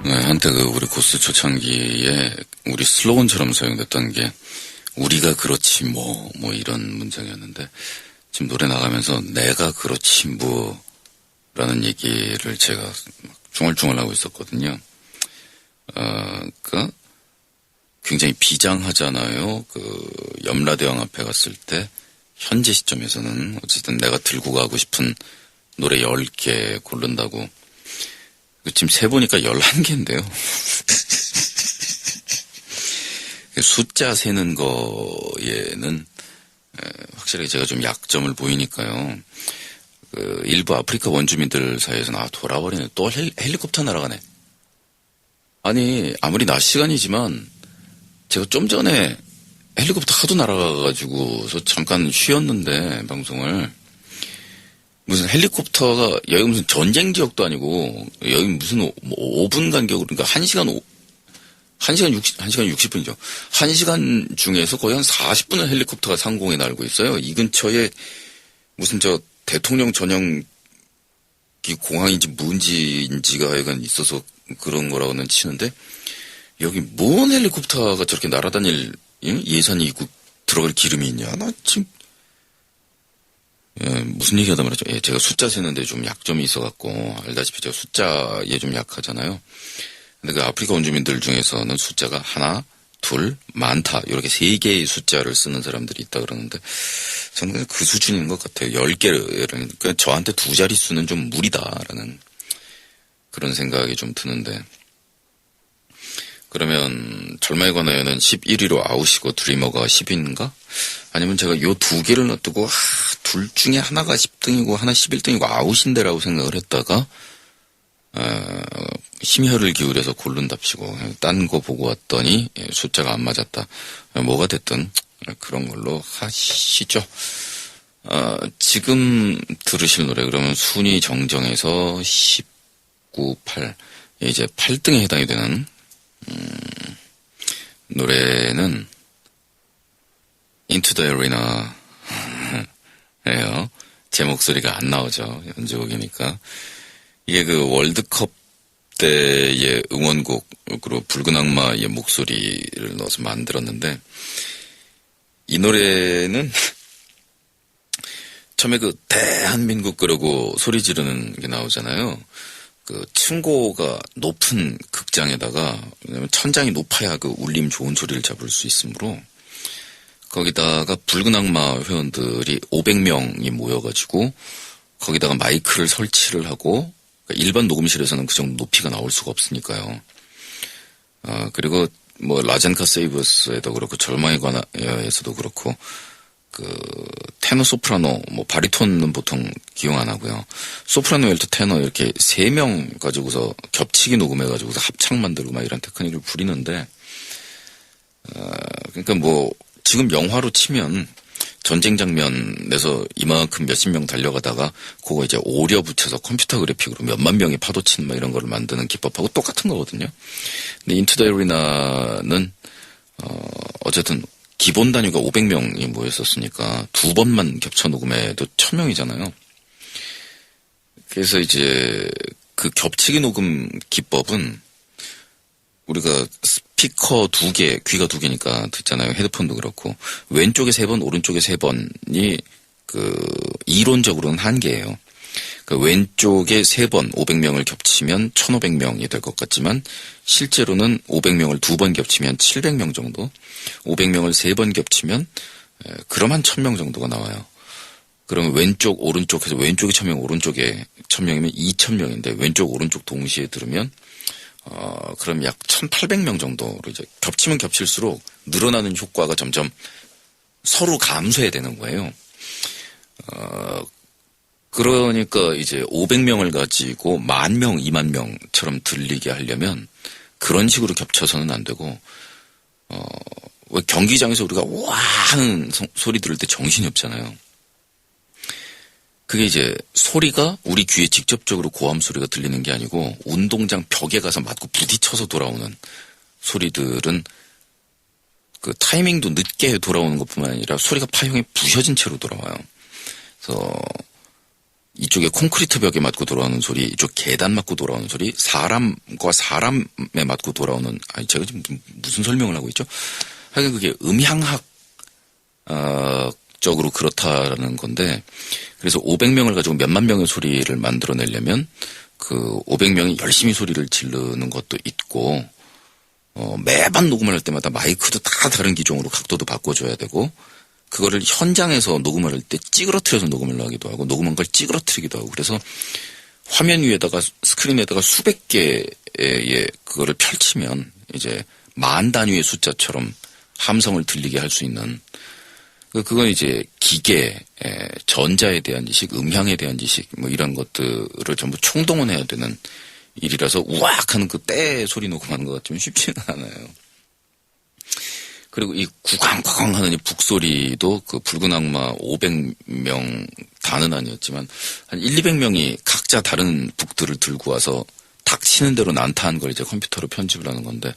네, 한때 우리 고스 초창기에 우리 슬로건처럼 사용됐던 게 우리가 그렇지 뭐 이런 문장이었는데, 지금 노래 나가면서 내가 그렇지 뭐라는 얘기를 제가 막 중얼중얼 하고 있었거든요. 그러니까 굉장히 비장하잖아요. 염라대왕 앞에 갔을 때 현재 시점에서는 어쨌든 내가 들고 가고 싶은 노래 10개 고른다고. 지금 세보니까 11개인데요. 숫자 세는 거에는 확실하게 제가 좀 약점을 보이니까요. 일부 아프리카 원주민들 사이에서는 돌아버리네. 또 헬리콥터 날아가네. 아니 아무리 낮 시간이지만 제가 좀 전에 헬리콥터 하도 날아가가지고서 잠깐 쉬었는데 방송을. 무슨 헬리콥터가 여기 무슨 전쟁 지역도 아니고 여기 무슨 5분 간격으로, 그러니까 1시간 60분이죠. 1시간 중에서 거의 한 40분을 헬리콥터가 상공에 날고 있어요. 이 근처에 무슨 대통령 전용 공항인지 뭔지인지가 하여간 있어서 그런 거라고는 치는데, 여기 뭔 헬리콥터가 저렇게 날아다닐 예산이 있고 들어갈 기름이 있냐? 나 지금 무슨 얘기 하다 말이죠. 제가 숫자 세는데 좀 약점이 있어갖고, 알다시피 제가 숫자에 좀 약하잖아요. 근데 그 아프리카 원주민들 중에서는 숫자가 하나, 둘, 많다, 이렇게 3개의 숫자를 쓰는 사람들이 있다 그러는데, 저는 그냥 그 수준인 것 같아요. 10개를, 그러니까 저한테 2자릿수는 좀 무리다라는 그런 생각이 좀 드는데, 그러면 절마에 관하여는 11위로 아웃이고 드리머가 10위인가? 아니면 제가 요 2개를 놔두고 둘 중에 하나가 10등이고 하나 11등이고 아웃인데라고 생각을 했다가 심혈을 기울여서 고른답시고 딴 거 보고 왔더니 숫자가 안 맞았다. 뭐가 됐든 그런 걸로 하시죠. 지금 들으실 노래 그러면 순위 정정해서 19, 8 이제 8등에 해당이 되는 노래는 Into the Arena예요. 제 목소리가 안 나오죠. 연주곡이니까. 이게 그 월드컵 때의 응원곡으로 붉은 악마의 목소리를 넣어서 만들었는데 이 노래는 처음에 그 대한민국 그러고 소리 지르는 게 나오잖아요. 그 층고가 높은 극장에다가 왜냐면 천장이 높아야 그 울림 좋은 소리를 잡을 수 있으므로 거기다가 붉은 악마 회원들이 500명이 모여가지고 거기다가 마이크를 설치를 하고 그러니까 일반 녹음실에서는 그 정도 높이가 나올 수가 없으니까요. 그리고 뭐 라젠카 세이버스에도 그렇고 절망에 관하여에서도 그렇고 그 테너 소프라노 뭐 바리톤은 보통 기용 안 하고요. 소프라노 엘토 테너 이렇게 3명 가지고서 겹치기 녹음해가지고서 합창 만들고 막 이런 테크닉을 부리는데 그러니까 뭐 지금 영화로 치면 전쟁 장면에서 이만큼 몇십 명 달려가다가 그거 이제 오려 붙여서 컴퓨터 그래픽으로 몇만 명이 파도치는 막 이런 거를 만드는 기법하고 똑같은 거거든요. 근데 인투 더 에리나는 어쨌든 기본 단위가 500명이 모였었으니까 2번만 겹쳐 녹음해도 1000명이잖아요. 그래서 이제 그 겹치기 녹음 기법은 우리가 스피커 2개, 귀가 2개니까 듣잖아요. 헤드폰도 그렇고. 왼쪽에 3번, 오른쪽에 3번이 이론적으로는 한계예요. 왼쪽에 3번 500명을 겹치면 1500명이 될 것 같지만 실제로는 500명을 2번 겹치면 700명 정도, 500명을 3번 겹치면 그럼 한 1000명 정도가 나와요. 그러면 왼쪽, 오른쪽 해서 왼쪽에 1000명, 오른쪽에 1000명이면 2000명인데 왼쪽, 오른쪽 동시에 들으면 그럼 약 1800명 정도로 이제 겹치면 겹칠수록 늘어나는 효과가 점점 서로 감소해야 되는 거예요. 그러니까 이제 500명을 가지고 10,000명, 20,000명처럼 들리게 하려면 그런 식으로 겹쳐서는 안 되고, 왜 경기장에서 우리가 와 하는 소리 들을 때 정신이 없잖아요. 그게 이제 소리가 우리 귀에 직접적으로 고함 소리가 들리는 게 아니고 운동장 벽에 가서 맞고 부딪혀서 돌아오는 소리들은 그 타이밍도 늦게 돌아오는 것뿐만 아니라 소리가 파형이 부셔진 채로 돌아와요. 그래서 이쪽에 콘크리트 벽에 맞고 돌아오는 소리, 이쪽 계단 맞고 돌아오는 소리, 사람과 사람에 맞고 돌아오는, 제가 지금 무슨 설명을 하고 있죠? 하여간 그게 음향학, 적으로 그렇다라는 건데, 그래서 500명을 가지고 몇만 명의 소리를 만들어내려면, 그 500명이 열심히 소리를 지르는 것도 있고, 매번 녹음을 할 때마다 마이크도 다 다른 기종으로 각도도 바꿔줘야 되고, 그거를 현장에서 녹음을 할 때 찌그러뜨려서 녹음을 하기도 하고 녹음한 걸 찌그러뜨리기도 하고 그래서 화면 위에다가 스크린에다가 수백 개의 그거를 펼치면 이제 만 단위의 숫자처럼 함성을 들리게 할 수 있는 그건 이제 기계, 전자에 대한 지식, 음향에 대한 지식 뭐 이런 것들을 전부 총동원해야 되는 일이라서 우악 하는 그 때 소리 녹음하는 것 같지만 쉽지는 않아요. 그리고 이 구강구강 하는 이 북소리도 그 붉은 악마 500명 다는 아니었지만 한 200명이 각자 다른 북들을 들고 와서 닥치는 대로 난타한 걸 이제 컴퓨터로 편집을 하는 건데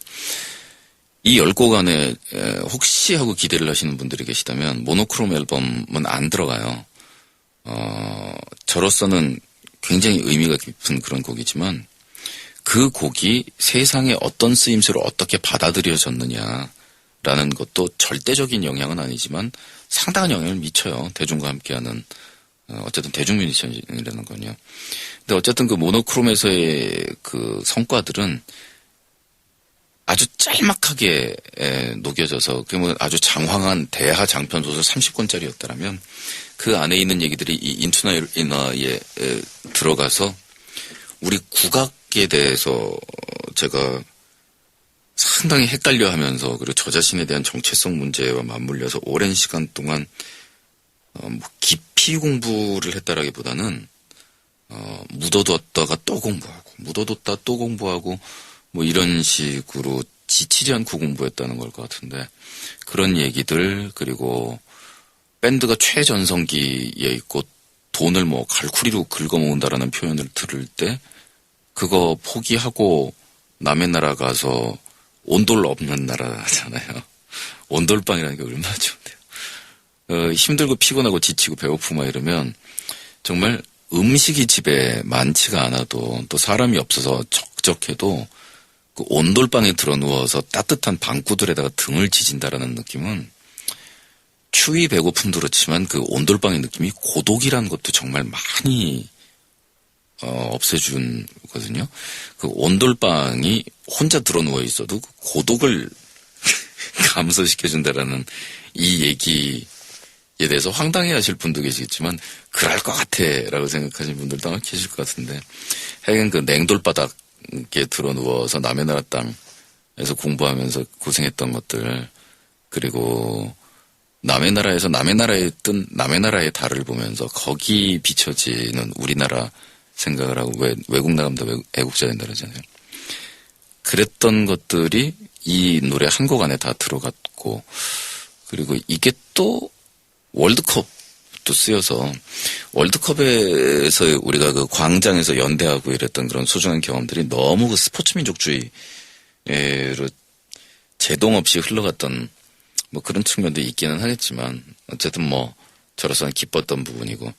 이 10곡 안에 혹시 하고 기대를 하시는 분들이 계시다면 모노크롬 앨범은 안 들어가요. 저로서는 굉장히 의미가 깊은 그런 곡이지만 그 곡이 세상에 어떤 쓰임새로 어떻게 받아들여졌느냐 라는 것도 절대적인 영향은 아니지만 상당한 영향을 미쳐요. 대중과 함께하는 어쨌든 대중뮤지션이라는 건요. 근데 어쨌든 그 모노크롬에서의 그 성과들은 아주 짤막하게 녹여져서 그러면 아주 장황한 대하 장편 소설 30권짜리였다라면 그 안에 있는 얘기들이 이 인투나이나에 들어가서 우리 국악에 대해서 제가 상당히 헷갈려하면서 그리고 저 자신에 대한 정체성 문제와 맞물려서 오랜 시간 동안 뭐 깊이 공부를 했다라기보다는 묻어뒀다가 또 공부하고 묻어뒀다 또 공부하고 뭐 이런 식으로 지치지 않고 공부했다는 걸 것 같은데 그런 얘기들 그리고 밴드가 최전성기에 있고 돈을 뭐 갈쿠리로 긁어모은다라는 표현을 들을 때 그거 포기하고 남의 나라 가서 온돌 없는 나라잖아요. 온돌방이라는 게 얼마나 좋은데요. 힘들고 피곤하고 지치고 배고프고 막 이러면 정말 음식이 집에 많지가 않아도 또 사람이 없어서 적적해도 그 온돌방에 들어 누워서 따뜻한 방구들에다가 등을 지진다라는 느낌은 추위 배고픔도 그렇지만 그 온돌방의 느낌이 고독이라는 것도 정말 많이 없애준 거거든요. 그 온돌방이 혼자 들어 누워 있어도 그 고독을 감소시켜준다라는 이 얘기에 대해서 황당해 하실 분도 계시겠지만 그럴 것 같아 라고 생각하시는 분들도 아마 계실 것 같은데 하여간 그 냉돌바닥에 들어 누워서 남의 나라 땅에서 공부하면서 고생했던 것들 그리고 남의 나라에서 남의 나라에 뜬 남의 나라의 달을 보면서 거기 비춰지는 우리나라 생각을 하고 왜 외국 나가면 다 애국자 된다 그러잖아요. 그랬던 것들이 이 노래 한 곡 안에 다 들어갔고 그리고 이게 또 월드컵도 쓰여서 월드컵에서 우리가 그 광장에서 연대하고 이랬던 그런 소중한 경험들이 너무 그 스포츠 민족주의로 제동 없이 흘러갔던 뭐 그런 측면도 있기는 하겠지만 어쨌든 뭐 저로서는 기뻤던 부분이고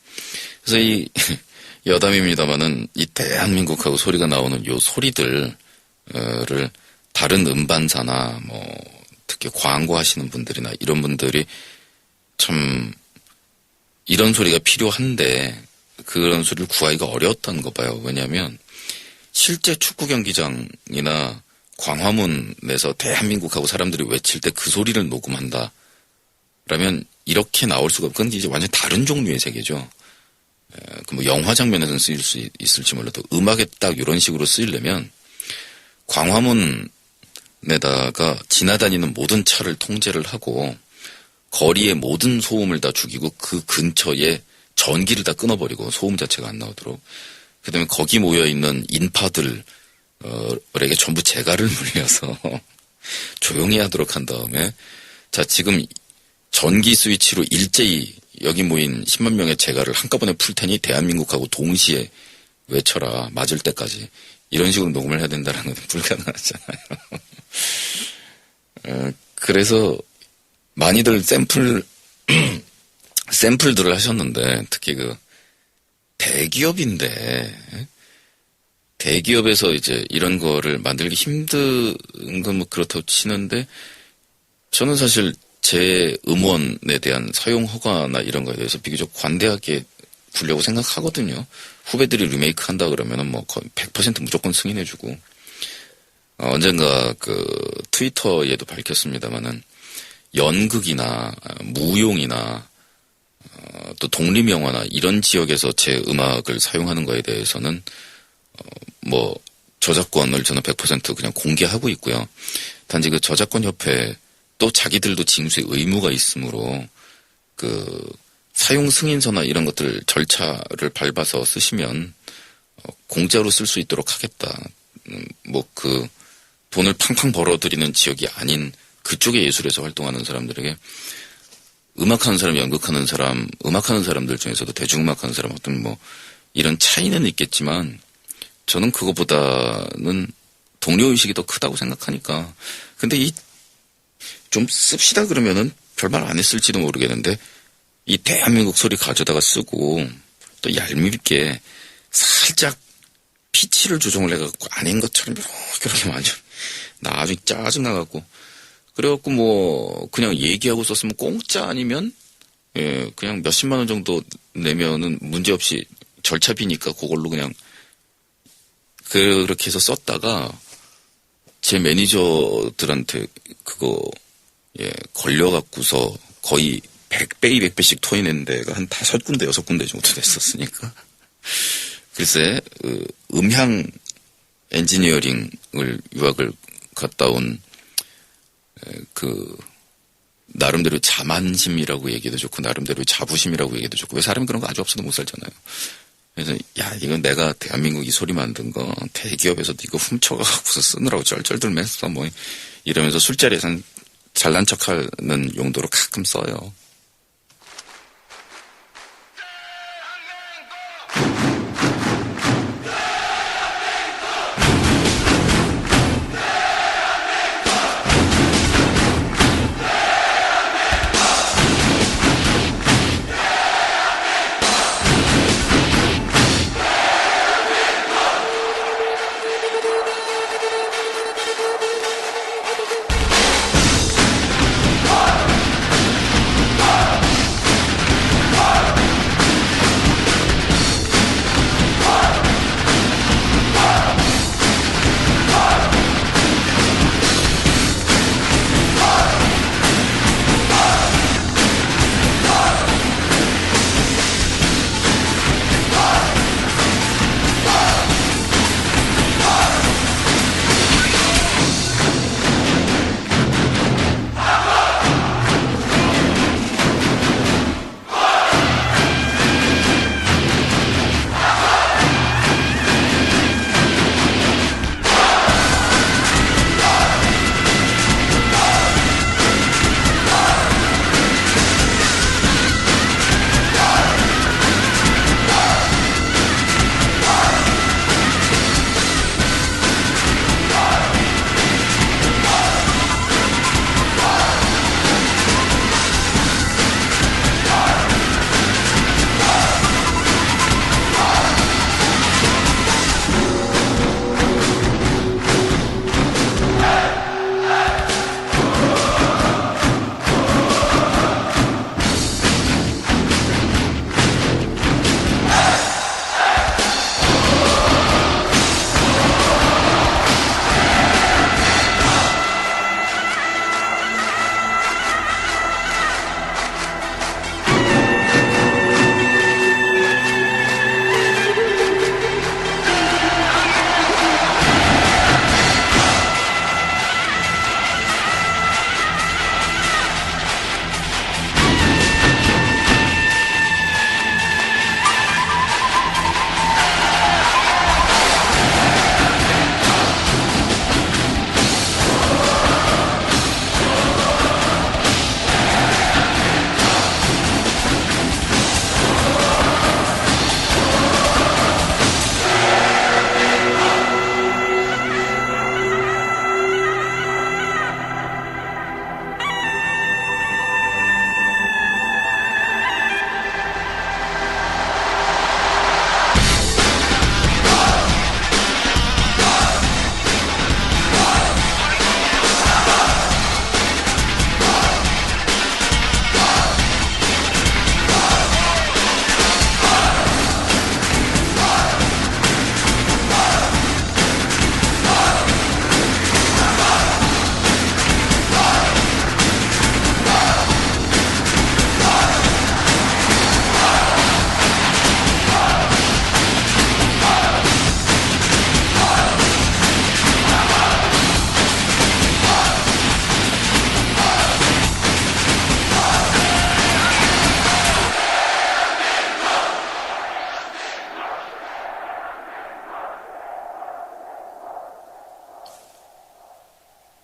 그래서 이 여담입니다마는 이 대한민국하고 소리가 나오는 요 소리들을 다른 음반사나 뭐 특히 광고하시는 분들이나 이런 분들이 참 이런 소리가 필요한데 그런 소리를 구하기가 어려웠다는 거 봐요. 왜냐하면 실제 축구 경기장이나 광화문에서 대한민국하고 사람들이 외칠 때 그 소리를 녹음한다. 라면 이렇게 나올 수가 없고 그건 이제 완전 다른 종류의 세계죠. 뭐 영화 장면에서는 쓰일 수 있을지 몰라도 음악에 딱 이런 식으로 쓰이려면 광화문에다가 지나다니는 모든 차를 통제를 하고 거리의 모든 소음을 다 죽이고 그 근처에 전기를 다 끊어버리고 소음 자체가 안 나오도록 그 다음에 거기 모여있는 인파들에게 전부 재갈을 물려서 조용히 하도록 한 다음에 자 지금 전기 스위치로 일제히 여기 모인 10만 명의 재갈을 한꺼번에 풀 테니 대한민국하고 동시에 외쳐라 맞을 때까지 이런 식으로 녹음을 해야 된다는 건 불가능하잖아요. 그래서 많이들 샘플들을 하셨는데 특히 그 대기업인데 대기업에서 이제 이런 거를 만들기 힘든 건 뭐 그렇다고 치는데 저는 사실 제 음원에 대한 사용 허가나 이런 거에 대해서 비교적 관대하게 굴려고 생각하거든요. 후배들이 리메이크 한다 그러면은 뭐 거의 100% 무조건 승인해주고 언젠가 그 트위터에도 밝혔습니다만은 연극이나 무용이나 또 독립영화나 이런 지역에서 제 음악을 사용하는 거에 대해서는 뭐 저작권을 저는 100% 그냥 공개하고 있고요. 단지 그 저작권 협회 또 자기들도 징수의 의무가 있으므로 그 사용 승인서나 이런 것들 절차를 밟아서 쓰시면 공짜로 쓸 수 있도록 하겠다. 뭐 그 돈을 팡팡 벌어들이는 지역이 아닌 그쪽의 예술에서 활동하는 사람들에게 음악하는 사람, 연극하는 사람, 음악하는 사람들 중에서도 대중음악하는 사람 어떤 뭐 이런 차이는 있겠지만 저는 그거보다는 동료의식이 더 크다고 생각하니까 근데 이 좀 씁시다 그러면은 별말 안 했을지도 모르겠는데 이 대한민국 소리 가져다가 쓰고 또 얄밉게 살짝 피치를 조정을 해갖고 아닌 것처럼 이렇게 완전 나 아주 짜증나갖고 그래갖고 뭐 그냥 얘기하고 썼으면 공짜 아니면 예, 그냥 몇십만 원 정도 내면은 문제없이 절차비니까 그걸로 그냥 그렇게 해서 썼다가 제 매니저들한테 그거 예, 걸려갖고서 거의 100배, 200배씩 토해낸 데가 한 5군데, 6군데 정도 됐었으니까. 글쎄, 음향 엔지니어링을 유학을 갔다 온, 나름대로 자만심이라고 얘기도 좋고, 나름대로 자부심이라고 얘기도 좋고, 왜 사람이 그런 거 아주 없어도 못 살잖아요. 그래서, 야, 이건 내가 대한민국 이 소리 만든 거, 대기업에서도 이거 훔쳐가고서 쓰느라고 쩔쩔들 맸어, 뭐, 이러면서 술자리에선 잘난 척 하는 용도로 가끔 써요.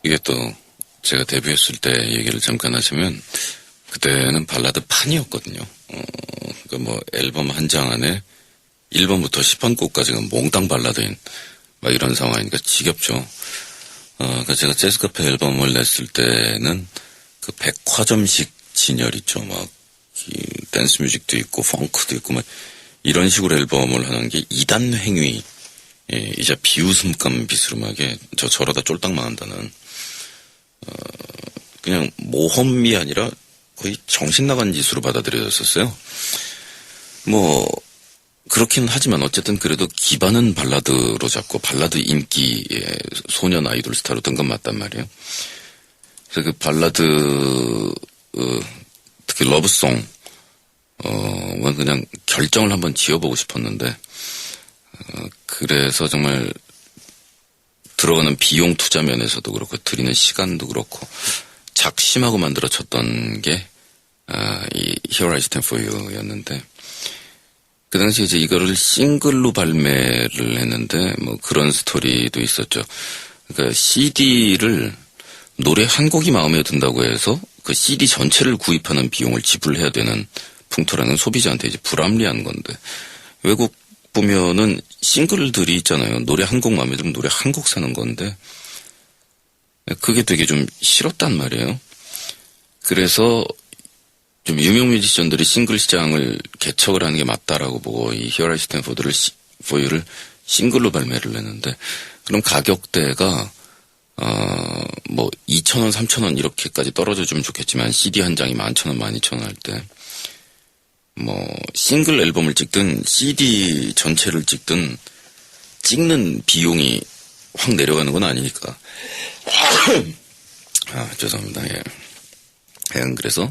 이게 또 제가 데뷔했을 때 얘기를 잠깐 하자면 그때는 발라드 판이었거든요. 그러니까 뭐 앨범 한 장 안에 1번부터 10번 곡까지가 몽땅 발라드인 막 이런 상황이니까 지겹죠. 그러니까 제가 재즈카페 앨범을 냈을 때는 그 백화점식 진열 있죠. 막 댄스 뮤직도 있고 펑크도 있고 막 이런 식으로 앨범을 하는 게 2단 행위 이자 비웃음감 비스름하게 저러다 쫄딱 망한다는 그냥 모험이 아니라 거의 정신 나간 짓으로 받아들여졌었어요. 뭐 그렇긴 하지만 어쨌든 그래도 기반은 발라드로 잡고 발라드 인기의 소년 아이돌 스타로 든 건 맞단 말이에요. 그래서 그 발라드 특히 러브송 그냥 결정을 한번 지어보고 싶었는데 그래서 정말 들어가는 비용 투자 면에서도 그렇고 들이는 시간도 그렇고 작심하고 만들어 쳤던 게 이 Here I Stand For You였는데 그 당시 이제 이거를 싱글로 발매를 했는데 뭐 그런 스토리도 있었죠. 그러니까 CD를 노래 한 곡이 마음에 든다고 해서 그 CD 전체를 구입하는 비용을 지불해야 되는 풍토라는 소비자한테 이제 불합리한 건데 외국 보면은 싱글들이 있잖아요. 노래 한 곡 마음에 들면 노래 한 곡 사는 건데 그게 되게 좀 싫었단 말이에요. 그래서 좀 유명 뮤지션들이 싱글 시장을 개척을 하는 게 맞다라고 보고 이 Here I Stand For You를 싱글로 발매를 했는데 그럼 가격대가 뭐 2,000원, 3,000원 이렇게까지 떨어져주면 좋겠지만 CD 한 장이 11,000원, 12,000원 할 때 뭐 싱글 앨범을 찍든 CD 전체를 찍든 찍는 비용이 확 내려가는 건 아니니까 죄송합니다. 예. 그래서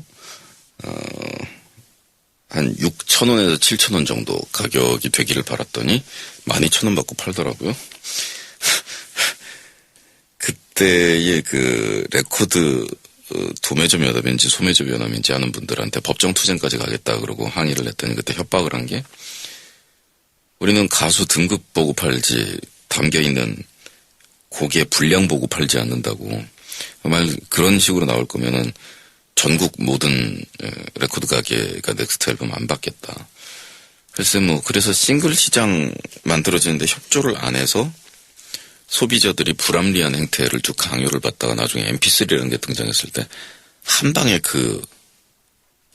한 6,000원에서 7,000원 정도 가격이 되기를 바랐더니 12,000원 받고 팔더라고요. 그때의 그 레코드 도매점연합인지 소매점연합인지 아는 분들한테 법정투쟁까지 가겠다 그러고 항의를 했더니 그때 협박을 한 게 우리는 가수 등급 보고 팔지 담겨있는 곡의 분량 보고 팔지 않는다고. 정말 그런 식으로 나올 거면은 전국 모든 레코드 가게가 넥스트 앨범 안 받겠다. 글쎄 뭐 그래서 싱글 시장 만들어지는데 협조를 안 해서 소비자들이 불합리한 행태를 쭉 강요를 받다가 나중에 MP3라는 게 등장했을 때 한 방에 그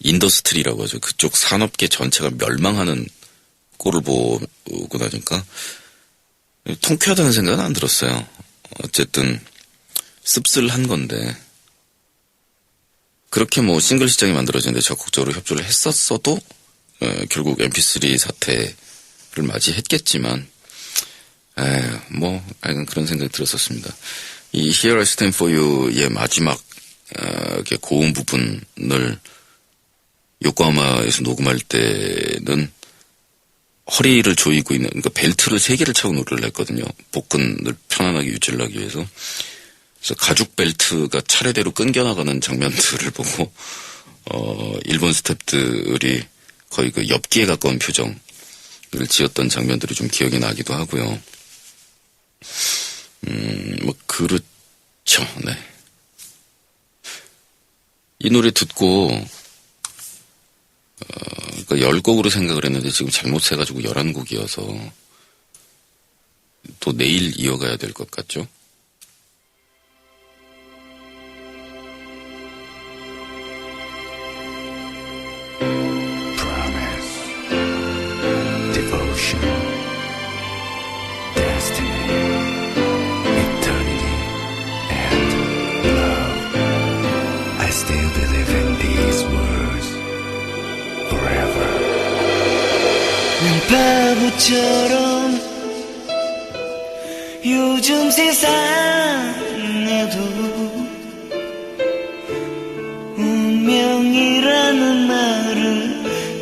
인더스트리라고 하죠. 그쪽 산업계 전체가 멸망하는 꼴을 보고 나니까 통쾌하다는 생각은 안 들었어요. 어쨌든 씁쓸한 건데 그렇게 뭐 싱글 시장이 만들어지는데 적극적으로 협조를 했었어도 결국 MP3 사태를 맞이했겠지만 하여간 그런 생각이 들었었습니다. 이 Here I Stand For You의 마지막 고음 부분을 요코하마에서 녹음할 때는 허리를 조이고 있는 그러니까 벨트를 3개를 차고 노래를 했거든요. 복근을 편안하게 유지를 하기 위해서. 그래서 가죽 벨트가 차례대로 끊겨나가는 장면들을 보고 일본 스태프들이 거의 그 엽기에 가까운 표정을 지었던 장면들이 좀 기억이 나기도 하고요. 뭐 그렇죠. 네. 이 노래 듣고 그러니까 10곡으로 생각을 했는데 지금 잘못 세가지고 11곡이어서 또 내일 이어가야 될 것 같죠? 바보처럼 요즘 세상에도 운명이라는 말을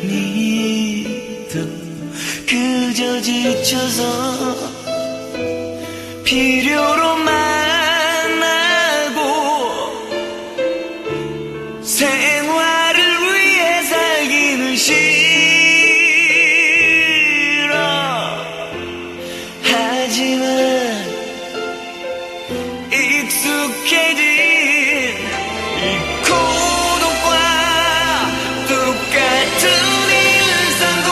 믿어 그저 지쳐서 필요로만 하고 생활을 위해 살기는 싫어 익숙해진 이 고독과 똑같은 일상도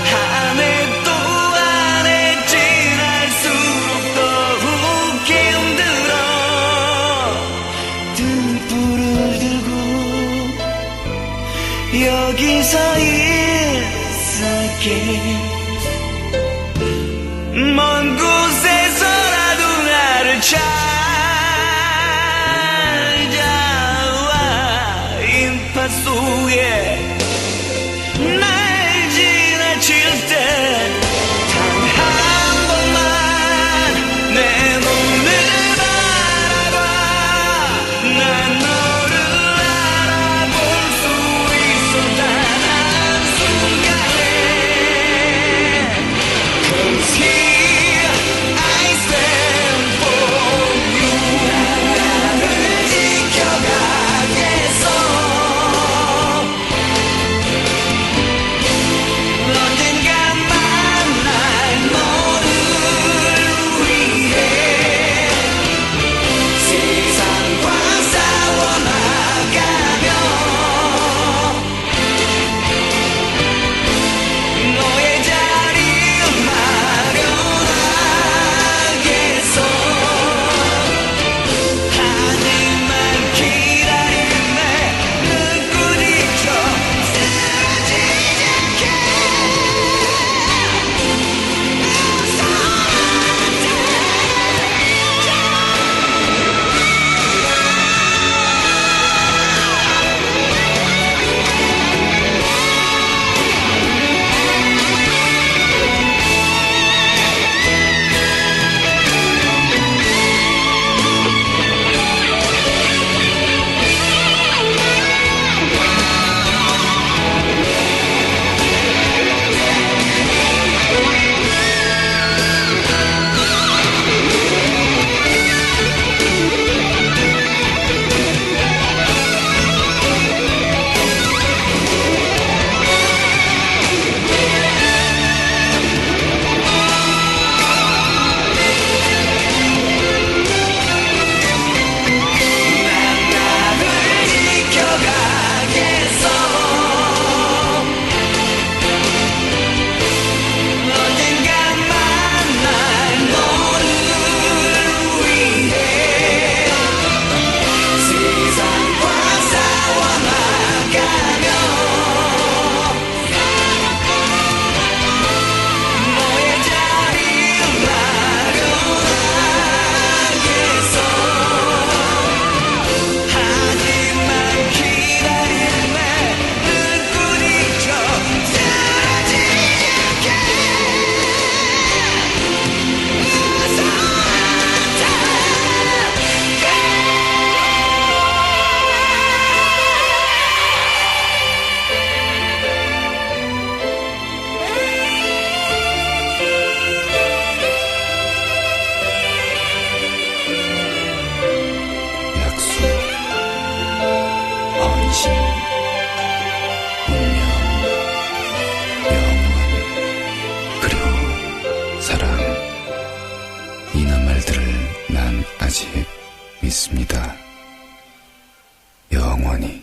한 해 또 한 해 지날수록 더욱 힘들어 등불을 들고 여기서 있을게 먼 곳에서라도 나를 찾아와 이 영원히.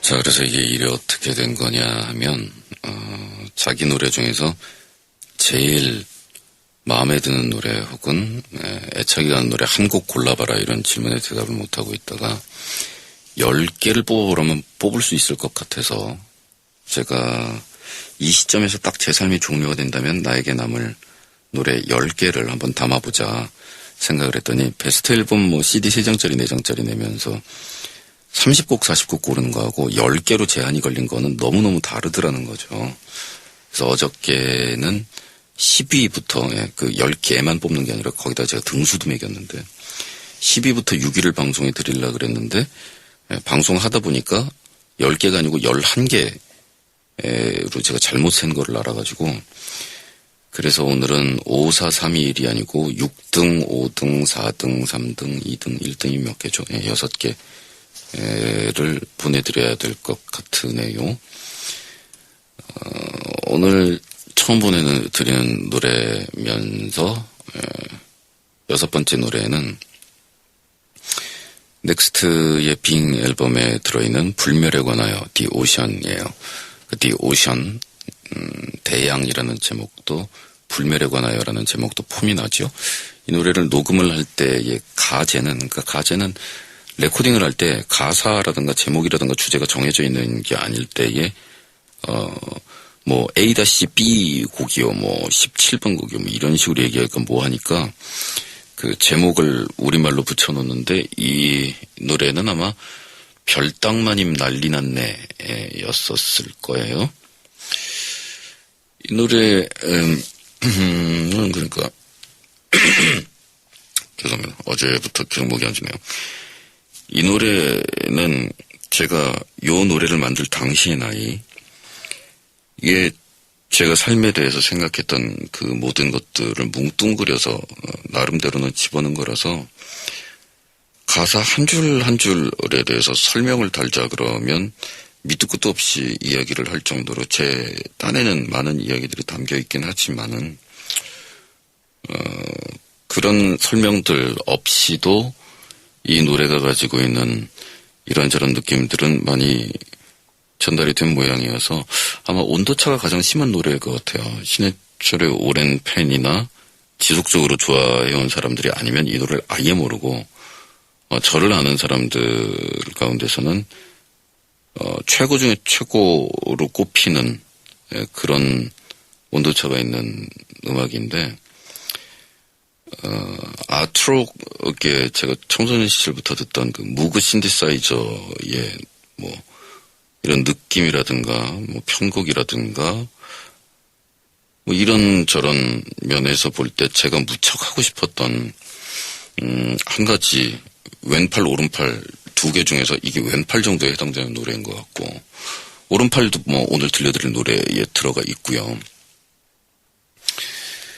자, 그래서 이게 일이 어떻게 된 거냐 하면, 자기 노래 중에서 제일 마음에 드는 노래 혹은 애착이 가는 노래 한 곡 골라봐라 이런 질문에 대답을 못하고 있다가 10개를 뽑아보라면 뽑을 수 있을 것 같아서 제가 이 시점에서 딱 제 삶이 종료가 된다면 나에게 남을 노래 10개를 한번 담아보자 생각을 했더니 베스트 앨범 뭐 CD 3장짜리 4장짜리 내면서 30곡 40곡 고르는 거하고 10개로 제한이 걸린 거는 너무너무 다르더라는 거죠. 그래서 어저께는 10위부터 그 10개만 뽑는 게 아니라 거기다 제가 등수도 매겼는데 10위부터 6위를 방송에 드리려고 그랬는데 방송하다 보니까 10개가 아니고 11개로 제가 잘못 센 거를 알아가지고 그래서 오늘은 5, 4, 3, 2, 1이 아니고 6등, 5등, 4등, 3등, 2등, 1등이 몇 개죠? 6개를 보내드려야 될 것 같으네요. 오늘 처음 보내드리는 노래면서 6번째 노래는 넥스트의 빙 앨범에 들어있는 불멸에 관하여 The Ocean이에요. 그 The Ocean 대양이라는 제목도 불멸에 관하여라는 제목도 폼이 나죠. 이 노래를 녹음을 할 때의 가제는 레코딩을 할 때 가사라든가 제목이라든가 주제가 정해져 있는 게 아닐 때에 뭐 A-B 곡이요, 뭐 17번 곡이요, 뭐 이런 식으로 얘기하니까 뭐 하니까 그 제목을 우리말로 붙여놓는데 이 노래는 아마 별땅마님 난리 났네 였었을 거예요. 이 노래 그러니까 죄송합니다. 어제부터 기억목이 안 지네요. 이 노래는 제가 요 노래를 만들 당시의 나이 이게 제가 삶에 대해서 생각했던 그 모든 것들을 뭉뚱그려서 나름대로는 집어넣은 거라서 가사 한 줄 한 줄에 대해서 설명을 달자 그러면 밑도 끝도 없이 이야기를 할 정도로 제 딴에는 많은 이야기들이 담겨 있긴 하지만은 그런 설명들 없이도 이 노래가 가지고 있는 이런저런 느낌들은 많이 전달이 된 모양이어서 아마 온도차가 가장 심한 노래일 것 같아요. 신해철의 오랜 팬이나 지속적으로 좋아해온 사람들이 아니면 이 노래를 아예 모르고 저를 아는 사람들 가운데서는 최고 중에 최고로 꼽히는 그런 온도차가 있는 음악인데 아트록에 제가 청소년 시절부터 듣던 그 무그 신디사이저의 뭐 이런 느낌이라든가 뭐 편곡이라든가 뭐 이런 저런 면에서 볼 때 제가 무척 하고 싶었던 한 가지 왼팔 오른팔 두 개 중에서 이게 왼팔 정도에 해당되는 노래인 것 같고 오른팔도 뭐 오늘 들려드릴 노래에 들어가 있고요.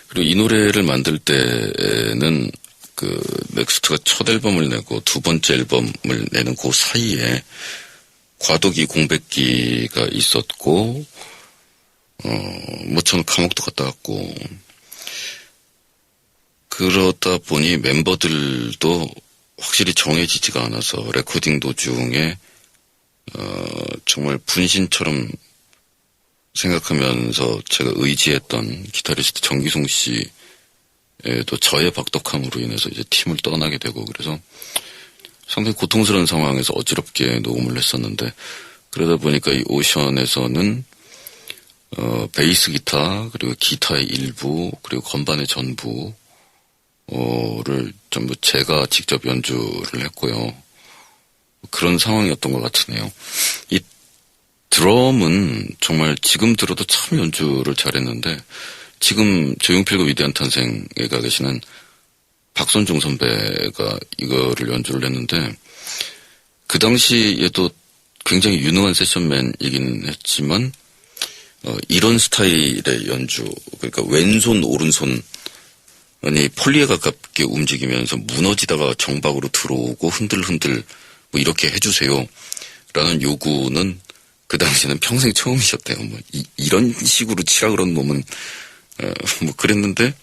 그리고 이 노래를 만들 때는 그 넥스트가 첫 앨범을 내고 두 번째 앨범을 내는 그 사이에 과도기 공백기가 있었고 뭐 저는 감옥도 갔다 왔고 그러다 보니 멤버들도 확실히 정해지지가 않아서 레코딩 도중에 정말 분신처럼 생각하면서 제가 의지했던 기타리스트 정기송 씨도 저의 박덕함으로 인해서 이제 팀을 떠나게 되고 그래서 상당히 고통스러운 상황에서 어지럽게 녹음을 했었는데 그러다 보니까 이 오션에서는 베이스 기타 그리고 기타의 일부 그리고 건반의 전부를 전부 제가 직접 연주를 했고요. 그런 상황이었던 것 같으네요. 이 드럼은 정말 지금 들어도 참 연주를 잘했는데 지금 조용필과 위대한 탄생에 가 계시는 박선중 선배가 이거를 연주를 했는데 그 당시에도 굉장히 유능한 세션맨이긴 했지만 이런 스타일의 연주, 그러니까 왼손 오른손 이 폴리에 가깝게 움직이면서 무너지다가 정박으로 들어오고 흔들흔들 뭐 이렇게 해주세요 라는 요구는 그 당시에는 평생 처음이셨대요. 뭐 이런 식으로 치라 그런 놈은 뭐 그랬는데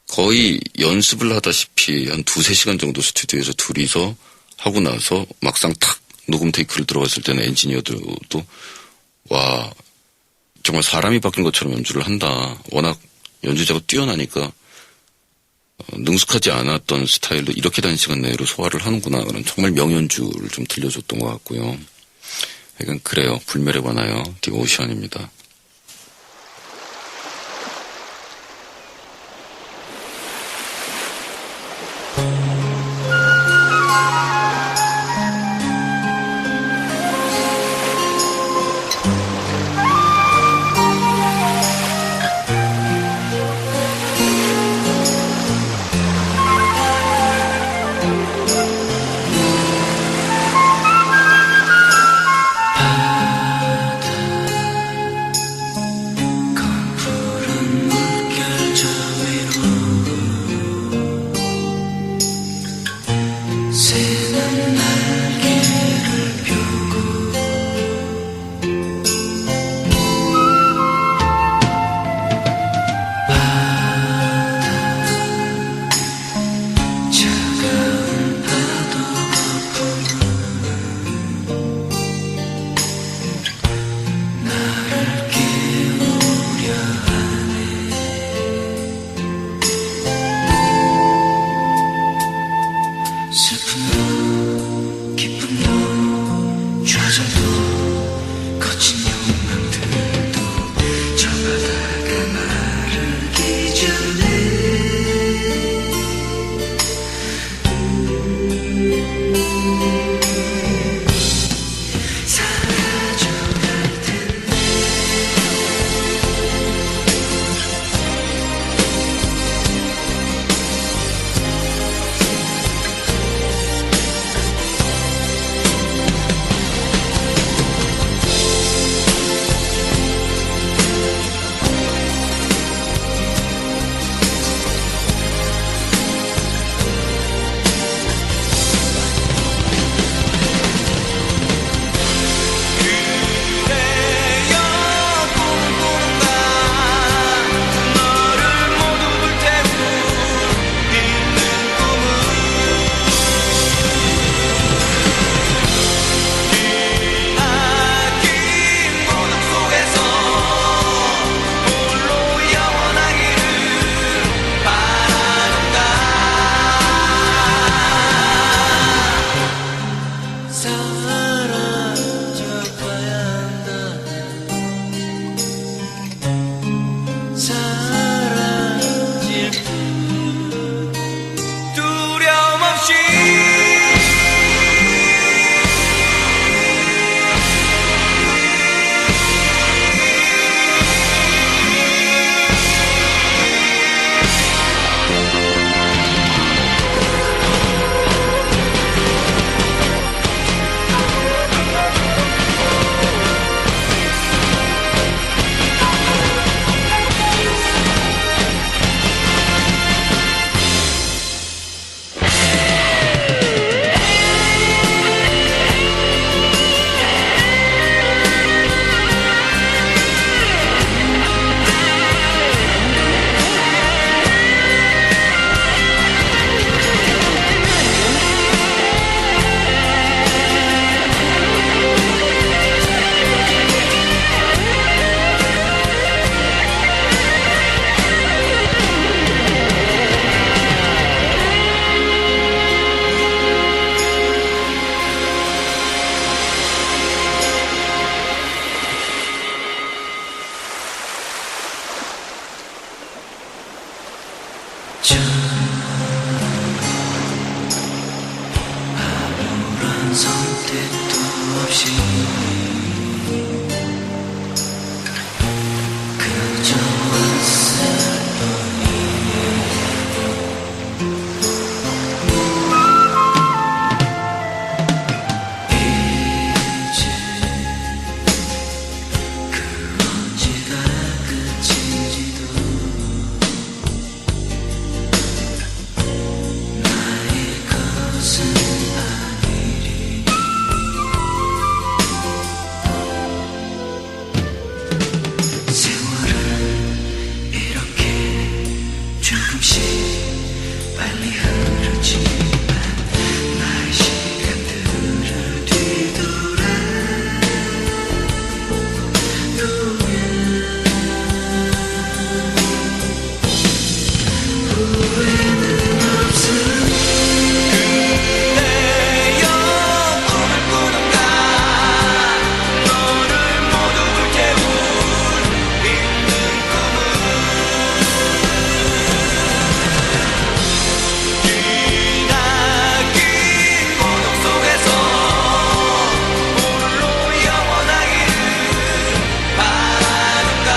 거의 연습을 하다시피 한 2-3시간 정도 스튜디오에서 둘이서 하고 나서 막상 탁 녹음 테이크를 들어갔을 때는 엔지니어들도 와 정말 사람이 바뀐 것처럼 연주를 한다. 워낙 연주자가 뛰어나니까 능숙하지 않았던 스타일로 이렇게 단시간 내로 소화를 하는구나. 그런 정말 명연주를 좀 들려줬던 것 같고요. 약간 그래요. 불멸에 관하여 디오시안입니다. 선택도 없이 그저 왔을 이제 그 언제가 끝인지도 나의 것은 아니리 세월은 이렇게 조금씩 빨리 흐르지만 나의 시간들을 뒤돌아 그대여 꿈꾸는가 너를 모두 깨운 있는 기나긴 고독 속에서 홀로 영원하기를 바라는가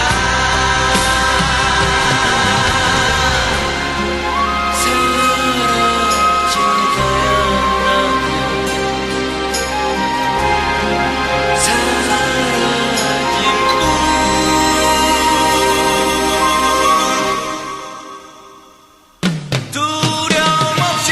두려움 없이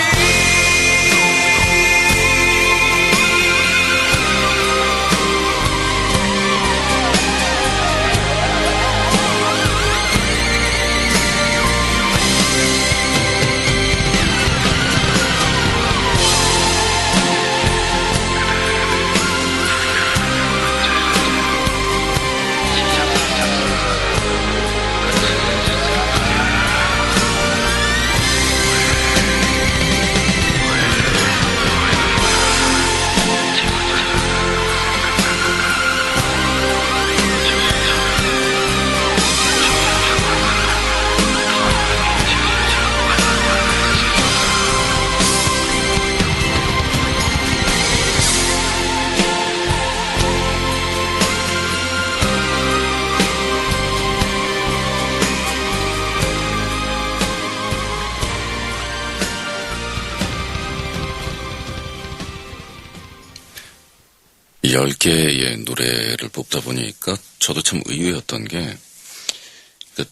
이 10개의 노래를 뽑다 보니까 저도 참 의외였던 게,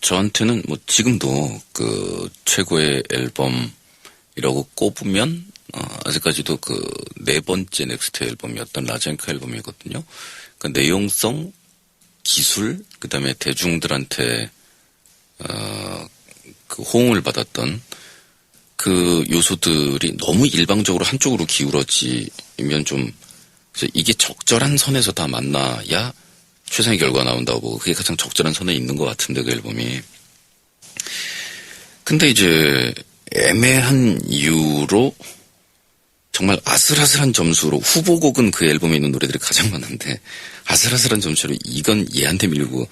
저한테는 뭐 지금도 그 최고의 앨범이라고 꼽으면, 아직까지도 그 네 번째 넥스트 앨범이었던 라젠카 앨범이거든요. 그 내용성, 기술, 그 다음에 대중들한테, 그 호응을 받았던 그 요소들이 너무 일방적으로 한쪽으로 기울어지면 좀, 그래서 이게 적절한 선에서 다 만나야 최상의 결과가 나온다고 보고 그게 가장 적절한 선에 있는 것 같은데 그 앨범이. 근데 이제 애매한 이유로 정말 아슬아슬한 점수로 후보곡은 그 앨범에 있는 노래들이 가장 많은데 아슬아슬한 점수로 이건 얘한테 밀리고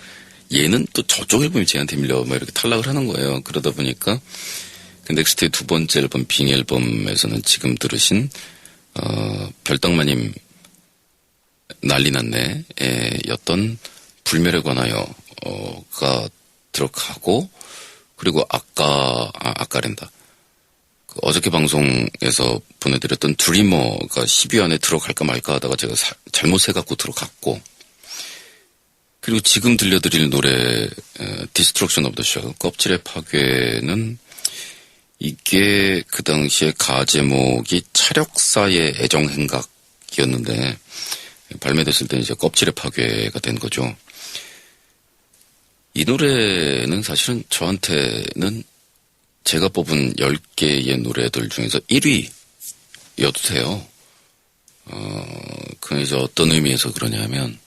얘는 또 저쪽 앨범이 쟤한테 밀려 막 이렇게 탈락을 하는 거예요. 그러다 보니까 그 넥스트의 두 번째 앨범 빙 앨범에서는 지금 들으신 별땅마님 난리 났네 였던 불멸에 관하여가 들어가고, 그리고 아까랜다. 그 어저께 방송에서 보내드렸던 드리머가 10위 안에 들어갈까 말까 하다가 제가 잘못 세갖고 들어갔고, 그리고 지금 들려드릴 노래 Destruction of the Shell, 껍질의 파괴는 이게 그 당시에 가 제목이 차력사의 애정행각이었는데 발매됐을 때 이제 껍질의 파괴가 된 거죠. 이 노래는 사실은 저한테는 제가 뽑은 10개의 노래들 중에서 1위여도 돼요. 그건 이제 어떤 의미에서 그러냐면,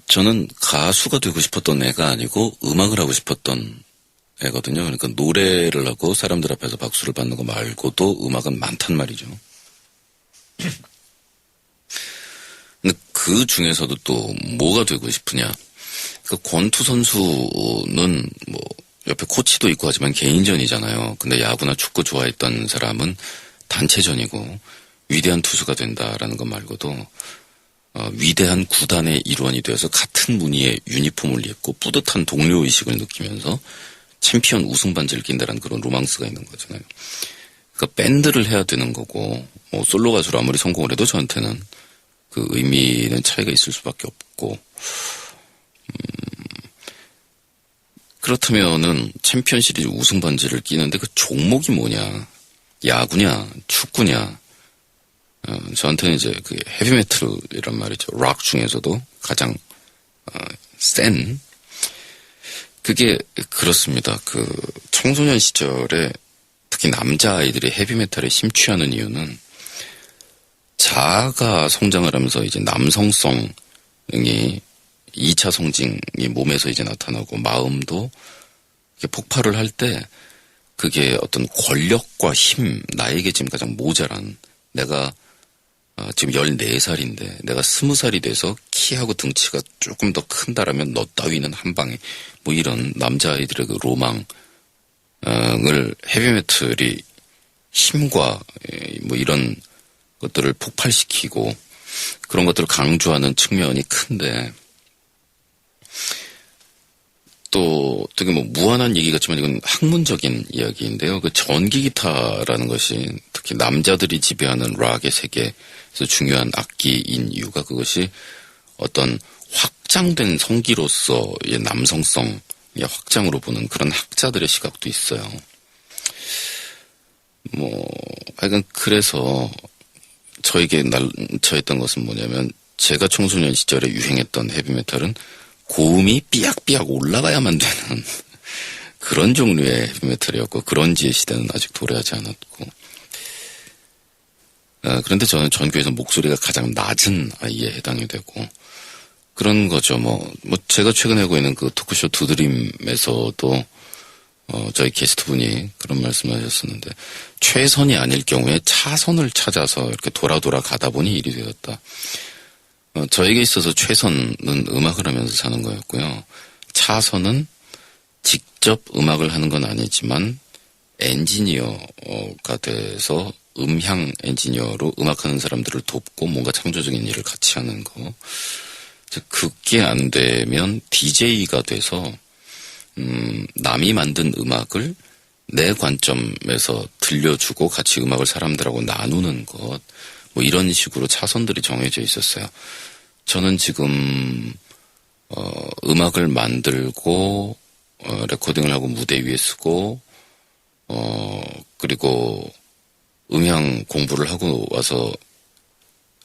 저는 가수가 되고 싶었던 애가 아니고 음악을 하고 싶었던 애거든요. 그러니까 노래를 하고 사람들 앞에서 박수를 받는 거 말고도 음악은 많단 말이죠. 근데 그 중에서도 또 뭐가 되고 싶으냐. 그 권투 선수는 뭐 옆에 코치도 있고 하지만 개인전이잖아요. 근데 야구나 축구 좋아했던 사람은 단체전이고, 위대한 투수가 된다라는 것 말고도 위대한 구단의 일원이 되어서 같은 무늬의 유니폼을 입고 뿌듯한 동료의식을 느끼면서 챔피언 우승 반지를 낀다라는 그런 로망스가 있는 거잖아요. 그러니까 밴드를 해야 되는 거고 솔로 가수로 아무리 성공을 해도 저한테는 그 의미는 차이가 있을 수밖에 없고 그렇다면은 챔피언 시리즈 우승 반지를 끼는데 그 종목이 뭐냐? 야구냐? 축구냐? 저한테는 이제 그 헤비메탈이란 말이죠. 락 중에서도 가장 센 그게 그렇습니다. 그 청소년 시절에 특히 남자아이들이 헤비메탈에 심취하는 이유는 자아가 성장을 하면서 이제 남성성이 2차 성징이 몸에서 이제 나타나고 마음도 이렇게 폭발을 할 때 그게 어떤 권력과 힘, 나에게 지금 가장 모자란 내가 지금 14살인데 내가 20살이 돼서 키하고 등치가 조금 더 큰다라면 너 따위는 한 방에 뭐 이런 남자아이들의 그 로망을 헤비메탈이 힘과 뭐 이런 것들을 폭발시키고 그런 것들을 강조하는 측면이 큰데 또 되게 뭐 무한한 얘기 같지만 이건 학문적인 이야기인데요. 그 전기 기타라는 것이 특히 남자들이 지배하는 락의 세계에서 중요한 악기인 이유가 그것이 어떤 확장된 성기로서의 남성성의 확장으로 보는 그런 학자들의 시각도 있어요. 하여간 그래서 저에게 난처했던 것은 뭐냐면 제가 청소년 시절에 유행했던 헤비메탈은 고음이 삐약삐약 올라가야만 되는 그런 종류의 헤비메탈이었고 그런지의 시대는 아직 도래하지 않았고 그런데 저는 전교에서 목소리가 가장 낮은 아이에 해당이 되고 그런 거죠. 제가 최근에 하고 있는 그 토크쇼 두드림에서도 저희 게스트분이 그런 말씀을 하셨었는데 최선이 아닐 경우에 차선을 찾아서 이렇게 돌아 가다 보니 일이 되었다. 저에게 있어서 최선은 음악을 하면서 사는 거였고요. 차선은 직접 음악을 하는 건 아니지만 엔지니어가 돼서 음향 엔지니어로 음악하는 사람들을 돕고 뭔가 창조적인 일을 같이 하는 거. 그게 안 되면 DJ가 돼서 남이 만든 음악을 내 관점에서 들려주고 같이 음악을 사람들하고 나누는 것, 이런 식으로 차선들이 정해져 있었어요. 저는 지금 음악을 만들고 레코딩을 하고 무대 위에 쓰고 그리고 음향 공부를 하고 와서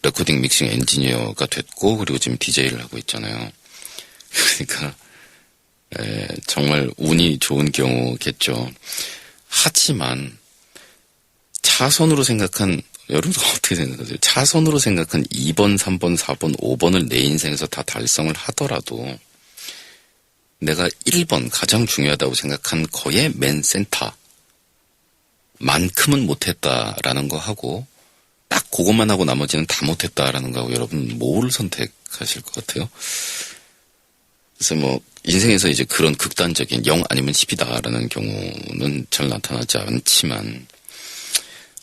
레코딩 믹싱 엔지니어가 됐고 그리고 지금 DJ를 하고 있잖아요. 그러니까 정말 운이 좋은 경우겠죠. 하지만 차선으로 생각한 여러분들 어떻게 생각하세요? 차선으로 생각한 2번, 3번, 4번, 5번을 내 인생에서 다 달성을 하더라도 내가 1번 가장 중요하다고 생각한 거의 맨 센터 만큼은 못했다라는 거 하고 딱 그것만 하고 나머지는 다 못했다라는 거 하고 여러분 뭘 선택하실 것 같아요? 그래서 인생에서 이제 그런 극단적인 0 아니면 10이다라는 경우는 잘 나타나지 않지만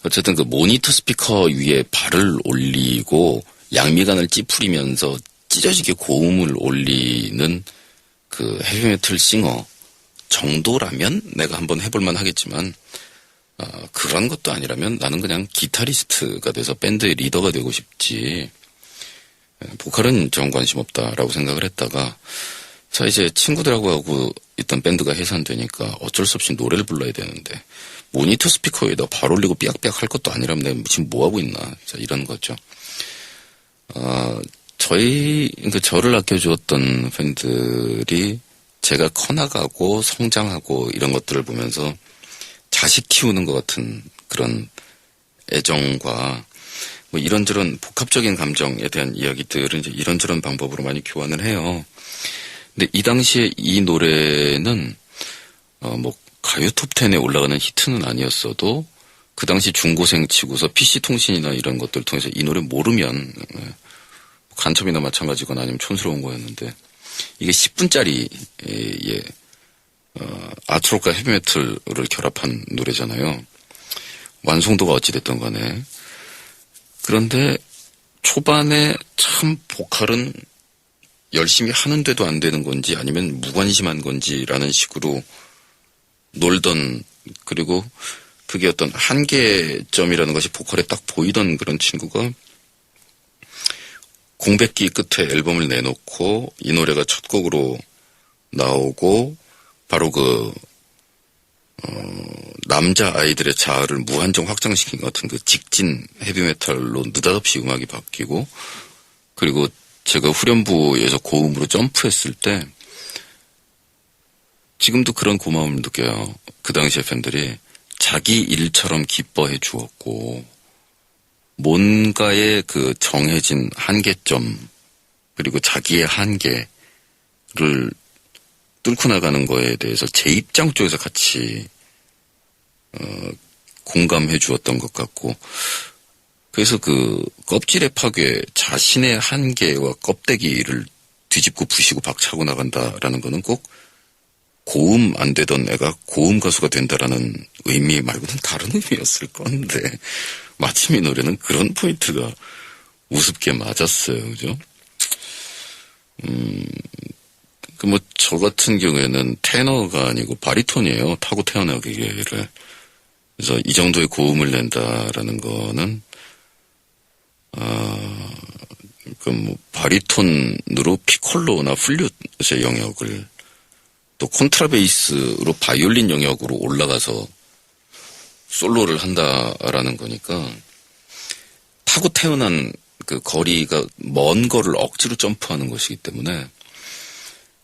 어쨌든 그 모니터 스피커 위에 발을 올리고 양미간을 찌푸리면서 찢어지게 고음을 올리는 그 헤비메탈 싱어 정도라면 내가 한번 해볼만 하겠지만 그런 것도 아니라면 나는 그냥 기타리스트가 돼서 밴드의 리더가 되고 싶지 보컬은 정 관심 없다라고 생각을 했다가 자 이제 친구들하고 하고 있던 밴드가 해산되니까 어쩔 수 없이 노래를 불러야 되는데 모니터 스피커 위에다 발 올리고 삐약삐약 할 것도 아니라면 내가 지금 뭐 하고 있나 자 이런 거죠. 저를 아껴주었던 팬들이 제가 커나가고 성장하고 이런 것들을 보면서 자식 키우는 것 같은 그런 애정과 이런저런 복합적인 감정에 대한 이야기들은 이제 이런저런 방법으로 많이 교환을 해요. 근데 이 당시에 이 노래는 가요 톱10에 올라가는 히트는 아니었어도 그 당시 중고생 치고서 PC통신이나 이런 것들을 통해서 이 노래 모르면 간첩이나 마찬가지거나 아니면 촌스러운 거였는데 이게 10분짜리 아트록과 헤비메탈을 결합한 노래잖아요. 완성도가 어찌됐든 간에 그런데 초반에 참 보컬은 열심히 하는데도 안 되는 건지 아니면 무관심한 건지라는 식으로 놀던, 그리고 그게 어떤 한계점이라는 것이 보컬에 딱 보이던 그런 친구가 공백기 끝에 앨범을 내놓고 이 노래가 첫 곡으로 나오고 바로 남자 아이들의 자아를 무한정 확장시킨 것 같은 그 직진 헤비메탈로 느닷없이 음악이 바뀌고, 그리고 제가 후렴부에서 고음으로 점프했을 때 지금도 그런 고마움을 느껴요. 그 당시에 팬들이 자기 일처럼 기뻐해 주었고, 뭔가의 그 정해진 한계점, 그리고 자기의 한계를 뚫고 나가는 거에 대해서 제 입장 쪽에서 같이 공감해 주었던 것 같고, 그래서 그 껍질의 파괴, 자신의 한계와 껍데기를 뒤집고 부시고 박차고 나간다라는 거는 꼭 고음 안 되던 애가 고음 가수가 된다라는 의미 말고는 다른 의미였을 건데, 마침 이 노래는 그런 포인트가 우습게 맞았어요. 그죠? 저 같은 경우에는 테너가 아니고 바리톤이에요. 타고 태어나기를. 그래서 이 정도의 고음을 낸다라는 거는, 바리톤으로 피콜로나 플룻의 영역을, 또 콘트라베이스로 바이올린 영역으로 올라가서 솔로를 한다라는 거니까, 타고 태어난 그 거리가 먼 거를 억지로 점프하는 것이기 때문에,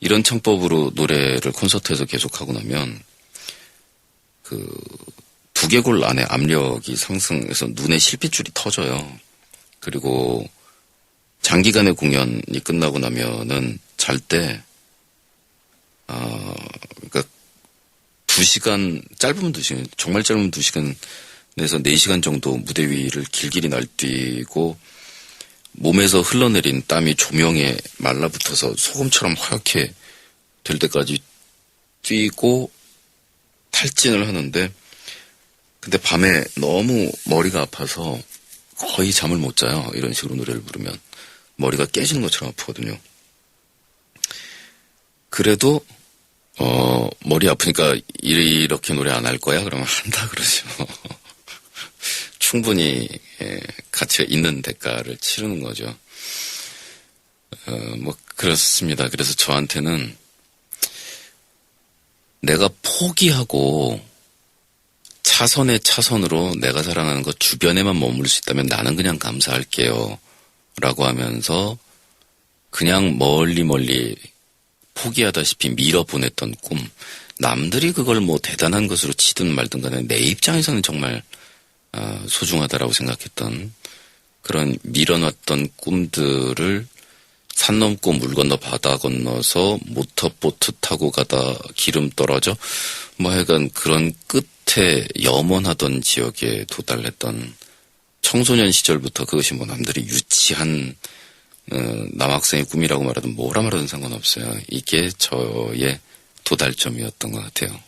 이런 창법으로 노래를 콘서트에서 계속하고 나면 그 두개골 안에 압력이 상승해서 눈에 실핏줄이 터져요. 그리고 장기간의 공연이 끝나고 나면은 잘 때 그러니까 2시간, 짧으면 2시간, 정말 짧으면 2시간 내서 4시간 정도 무대 위를 길길이 날뛰고 몸에서 흘러내린 땀이 조명에 말라붙어서 소금처럼 하얗게 될 때까지 뛰고 탈진을 하는데, 근데 밤에 너무 머리가 아파서 거의 잠을 못 자요. 이런 식으로 노래를 부르면 머리가 깨지는 것처럼 아프거든요. 그래도 머리 아프니까 이렇게 노래 안 할 거야? 그러면 한다 그러죠. 충분히 가치가 있는 대가를 치르는 거죠. 그렇습니다. 그래서 저한테는 내가 포기하고 차선의 차선으로 내가 사랑하는 것 주변에만 머물 수 있다면 나는 그냥 감사할게요 라고 하면서 그냥 멀리 포기하다시피 밀어보냈던 꿈, 남들이 그걸 뭐 대단한 것으로 치든 말든 간에 내 입장에서는 정말 소중하다라고 생각했던 그런 밀어놨던 꿈들을 산 넘고 물 건너 바다 건너서 모터보트 타고 가다 기름 떨어져 하여간 그런 끝에 염원하던 지역에 도달했던 청소년 시절부터, 그것이 남들이 유치한 남학생의 꿈이라고 말하든 뭐라 말하든 상관없어요. 이게 저의 도달점이었던 것 같아요.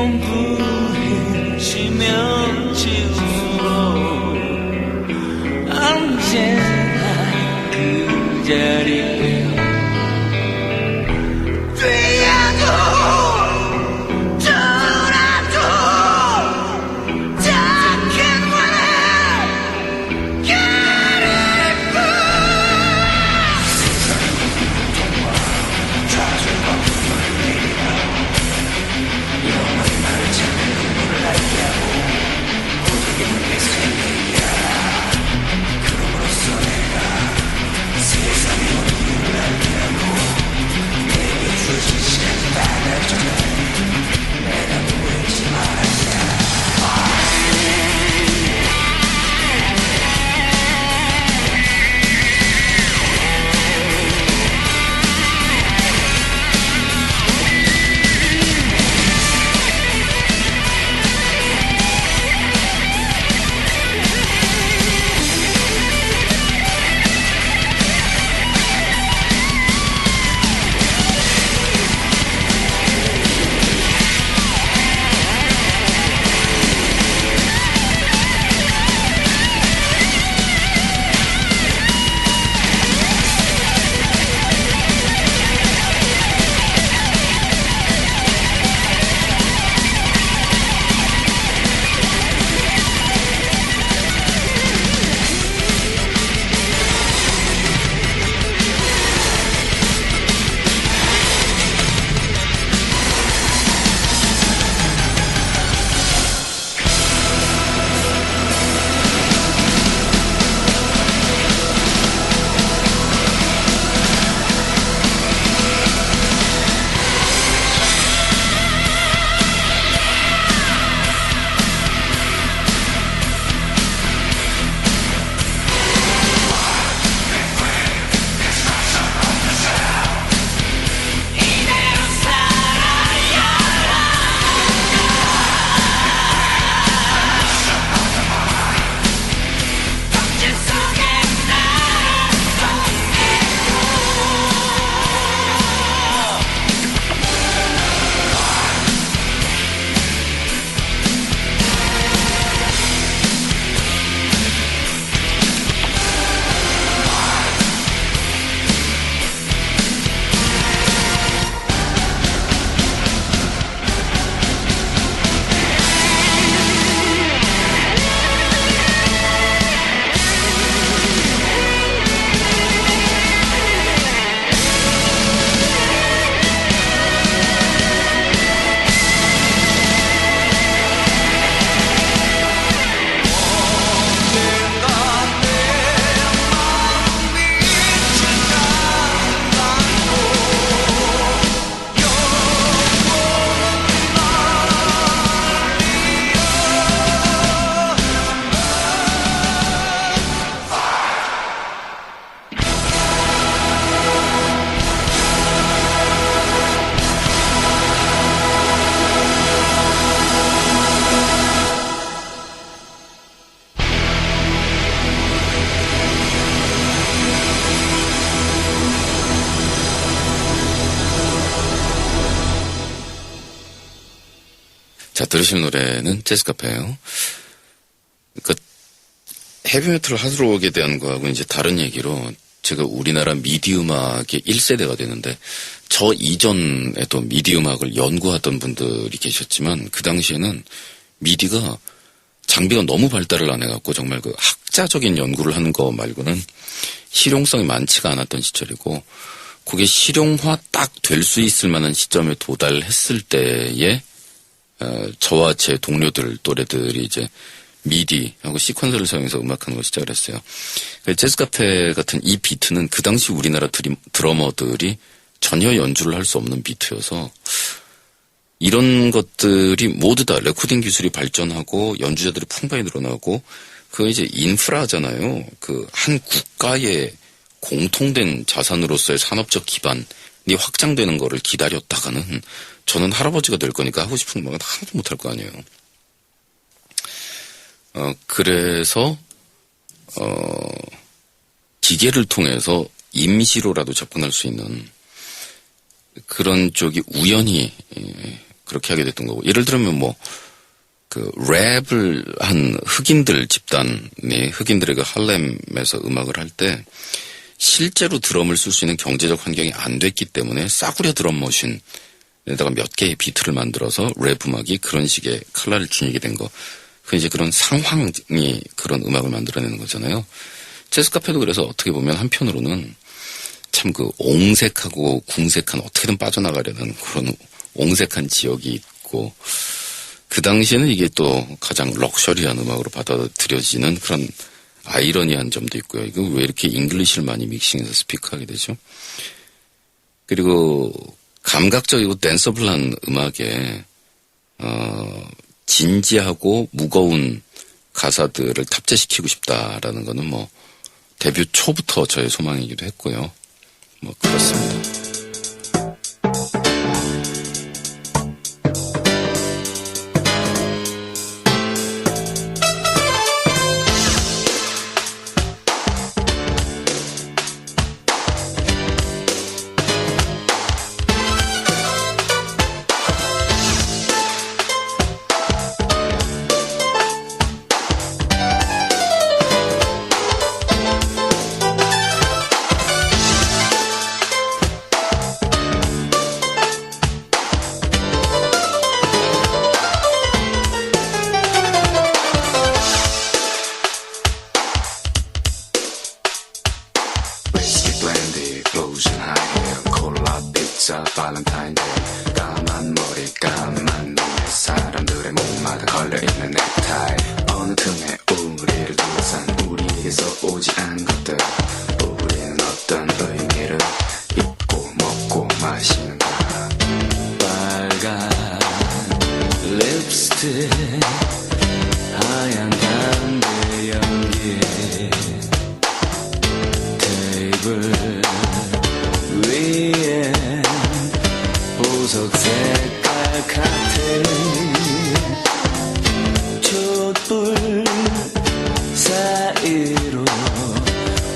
공부해 쉬면 치우고 언제나 그 자리에 뛰어도 돌아도 작은 원해 가를 뿐 자, 들으실 노래는 재즈카페예요. 그러니까 헤비메탈 하드록에 대한 거하고 이제 다른 얘기로 제가 우리나라 미디 음악의 1세대가 되는데 저 이전에도 미디 음악을 연구하던 분들이 계셨지만 그 당시에는 미디가 장비가 너무 발달을 안 해갖고 정말 그 학자적인 연구를 하는 거 말고는 실용성이 많지가 않았던 시절이고 그게 실용화 딱 될 수 있을 만한 시점에 도달했을 때에 저와 제 동료들, 또래들이 이제 미디하고 시퀀서를 사용해서 음악하는 걸 시작을 했어요. 재즈카페 같은 이 비트는 그 당시 우리나라 드러머들이 전혀 연주를 할 수 없는 비트여서 이런 것들이 모두 다 레코딩 기술이 발전하고 연주자들이 풍부히 늘어나고 그 이제 인프라잖아요. 그 한 국가의 공통된 자산으로서의 산업적 기반이 확장되는 거를 기다렸다가는 저는 할아버지가 될 거니까 하고 싶은 음악은 하나도 못할 거 아니에요. 그래서 기계를 통해서 임시로라도 접근할 수 있는 그런 쪽이 우연히 그렇게 하게 됐던 거고, 예를 들면 뭐, 그 랩을 한 흑인들 집단이 흑인들의 그 할렘에서 음악을 할 때 실제로 드럼을 쓸 수 있는 경제적 환경이 안 됐기 때문에 싸구려 드럼 머신에다가 몇 개의 비트를 만들어서 랩 음악이 그런 식의 칼라를 지니게 된 거. 그 이제 그런 상황이 그런 음악을 만들어내는 거잖아요. 재즈 카페도 그래서 어떻게 보면 한편으로는 참 그 옹색하고 궁색한 어떻게든 빠져나가려는 그런 옹색한 지역이 있고, 그 당시에는 이게 또 가장 럭셔리한 음악으로 받아들여지는 그런 아이러니한 점도 있고요. 이거 왜 이렇게 잉글리시를 많이 믹싱해서 스피크하게 되죠? 그리고 감각적이고 댄서블한 음악에 진지하고 무거운 가사들을 탑재시키고 싶다라는 거는 뭐 데뷔 초부터 저의 소망이기도 했고요. 뭐 그렇습니다. Whiskey, brandy, blues and high heel, 콜라, 피자, 발렌타인데이, 까만 머리, 까만 눈에 사람들의 목마다 걸려있는 넥타이. 어느 틈에 우리를 둘러싼 우리에게서 오지 않은 것들, 우리는 어떤 의미를 잊고 먹고 마시는가. 빨간 립스틱 하얀 담배 연기 테이블 위에 보석 색깔 칵테일 촛불 사이로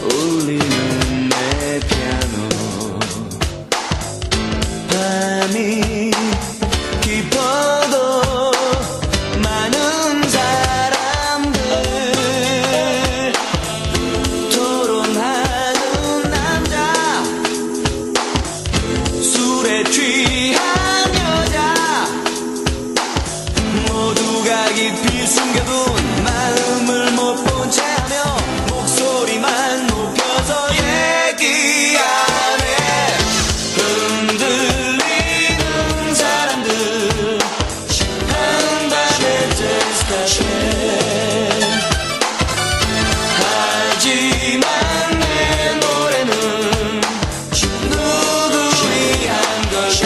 울리는 내 피아노 밤이 깊어도 많은 사람들 토론하는 남자 술에 취한 여자 모두가 깊이 숨겨둔 마음을 못 본 채하며 목소리만 높여서 얘기하네. 흔들리는 사람들 한밤의 재즈 카페 하지만 내 노래는 누구 위한 걸까.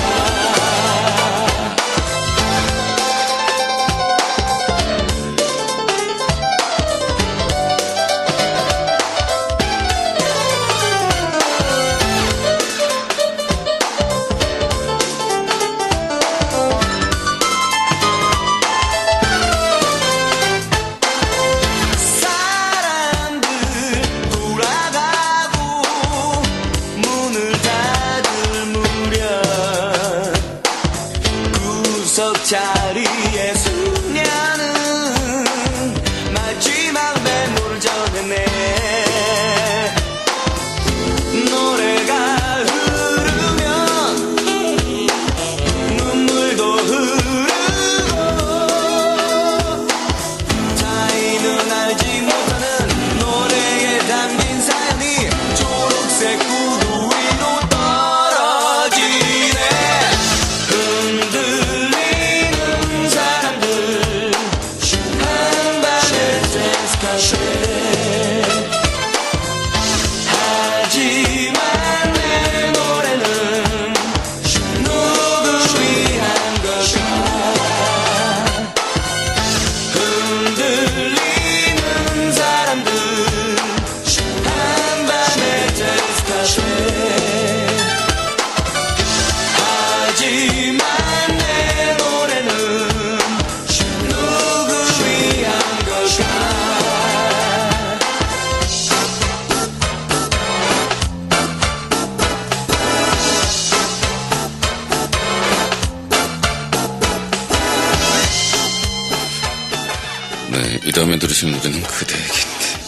이 다음에 들으실 노래는 그대에게인데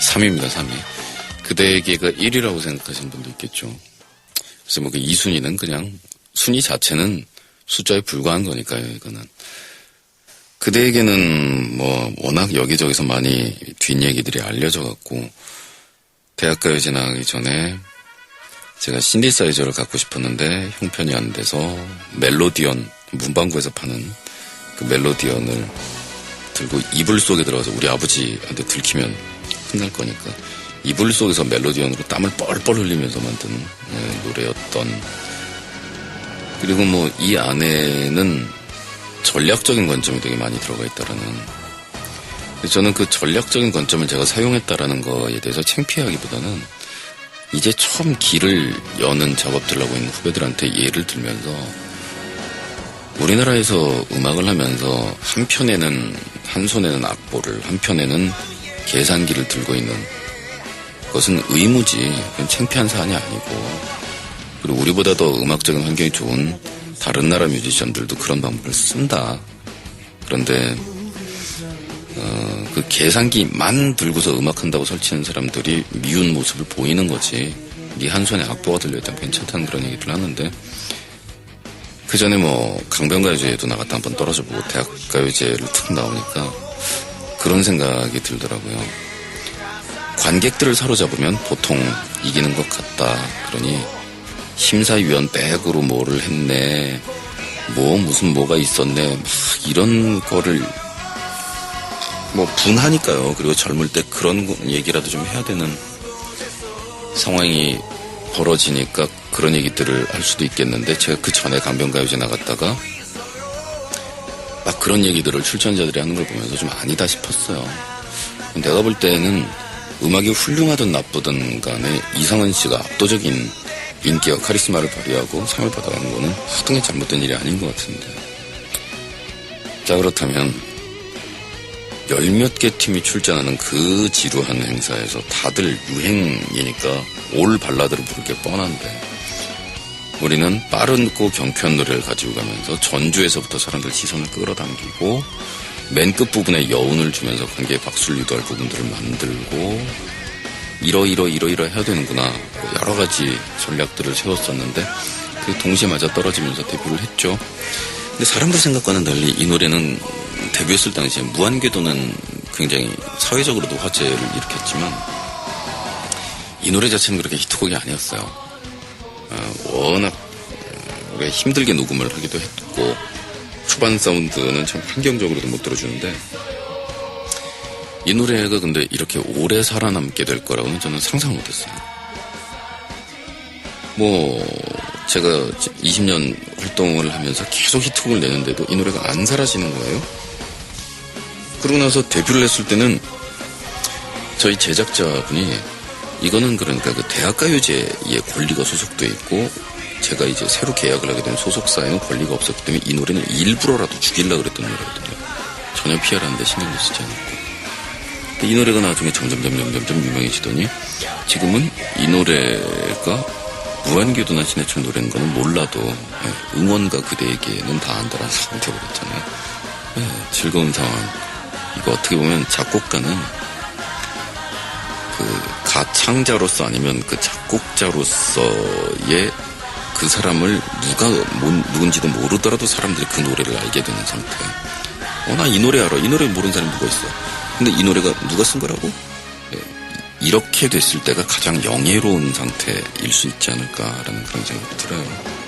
3위입니다. 3위. 그대에게가 1위라고 생각하시는 분도 있겠죠. 그래서 뭐 그 2순위는 그냥 순위 자체는 숫자에 불과한 거니까요. 이거는 그대에게는 뭐 워낙 여기저기서 많이 뒷얘기들이 알려져 갖고 대학가요제 나가기 전에 제가 신디사이저를 갖고 싶었는데 형편이 안 돼서 멜로디언, 문방구에서 파는 그 멜로디언을 들고 이불 속에 들어가서 우리 아버지한테 들키면 혼날 거니까 이불 속에서 멜로디언으로 땀을 뻘뻘 흘리면서 만든 노래였던. 그리고 뭐 이 안에는 전략적인 관점이 되게 많이 들어가 있다라는. 저는 그 전략적인 관점을 제가 사용했다라는 거에 대해서 창피하기보다는 이제 처음 길을 여는 작업들 하고 있는 후배들한테 예를 들면서 우리나라에서 음악을 하면서 한 손에는 악보를, 한편에는 계산기를 들고 있는 그것은 의무지. 그건 창피한 사안이 아니고. 그리고 우리보다 더 음악적인 환경이 좋은 다른 나라 뮤지션들도 그런 방법을 쓴다. 그런데 그 계산기만 들고서 음악한다고 설치는 사람들이 미운 모습을 보이는 거지. 네 한 손에 악보가 들려있다면 괜찮다는 그런 얘기를 하는데 그 전에 뭐 강변가요제에도 나갔다 한번 떨어져보고 대학가요제를 툭 나오니까 그런 생각이 들더라고요. 관객들을 사로잡으면 보통 이기는 것 같다. 그러니 심사위원 백으로 뭐를 했네, 무슨 뭐가 있었네, 막 이런 거를 뭐 분하니까요. 그리고 젊을 때 그런 얘기라도 좀 해야 되는 상황이 벌어지니까 그런 얘기들을 할 수도 있겠는데 제가 그 전에 강변가요제 나갔다가 막 그런 얘기들을 출전자들이 하는 걸 보면서 좀 아니다 싶었어요. 내가 볼 때는 음악이 훌륭하든 나쁘든 간에 이상은 씨가 압도적인 인기와 카리스마를 발휘하고 상을 받아가는 거는 하등의 잘못된 일이 아닌 것 같은데. 자, 그렇다면 열몇 개 팀이 출전하는 그 지루한 행사에서 다들 유행이니까 올 발라드를 부를 게 뻔한데 우리는 빠르고 경쾌한 노래를 가지고 가면서 전주에서부터 사람들 시선을 끌어당기고 맨 끝부분에 여운을 주면서 관객에 박수를 유도할 부분들을 만들고 이러 해야 되는구나, 여러 가지 전략들을 세웠었는데 그 동시에 맞아 떨어지면서 데뷔를 했죠. 근데 사람들 생각과는 달리 이 노래는 데뷔했을 당시에 무한궤도는 굉장히 사회적으로도 화제를 일으켰지만 이 노래 자체는 그렇게 히트곡이 아니었어요. 워낙 우리가 힘들게 녹음을 하기도 했고 초반 사운드는 참 환경적으로도 못 들어주는데 이 노래가 근데 이렇게 오래 살아남게 될 거라고는 저는 상상 못했어요. 제가 20년 활동을 하면서 계속 히트곡을 내는데도 이 노래가 안 사라지는 거예요. 그러고 나서 데뷔를 했을 때는 저희 제작자분이 이거는 그러니까 그 대학가요제의 권리가 소속돼 있고 제가 이제 새로 계약을 하게 된 소속사에는 권리가 없었기 때문에 이 노래는 일부러라도 죽이려고 그랬던 노래거든요. 전혀 PR하는데 신경도 쓰지 않았고. 근데 이 노래가 나중에 점점 유명해지더니 지금은 이 노래가 무한궤도나 신해철 노래인 거는 몰라도 응원가 그대에게는 다 안다라는 상황이 되어버렸잖아요. 즐거운 상황. 이거 어떻게 보면 작곡가는 그 가창자로서 아니면 그 작곡자로서의 그 사람을 누군지도 모르더라도 사람들이 그 노래를 알게 되는 상태. 나 이 노래 알아. 이 노래 모르는 사람이 누가 있어. 근데 이 노래가 누가 쓴 거라고? 이렇게 됐을 때가 가장 영예로운 상태일 수 있지 않을까라는 그런 생각이 들어요.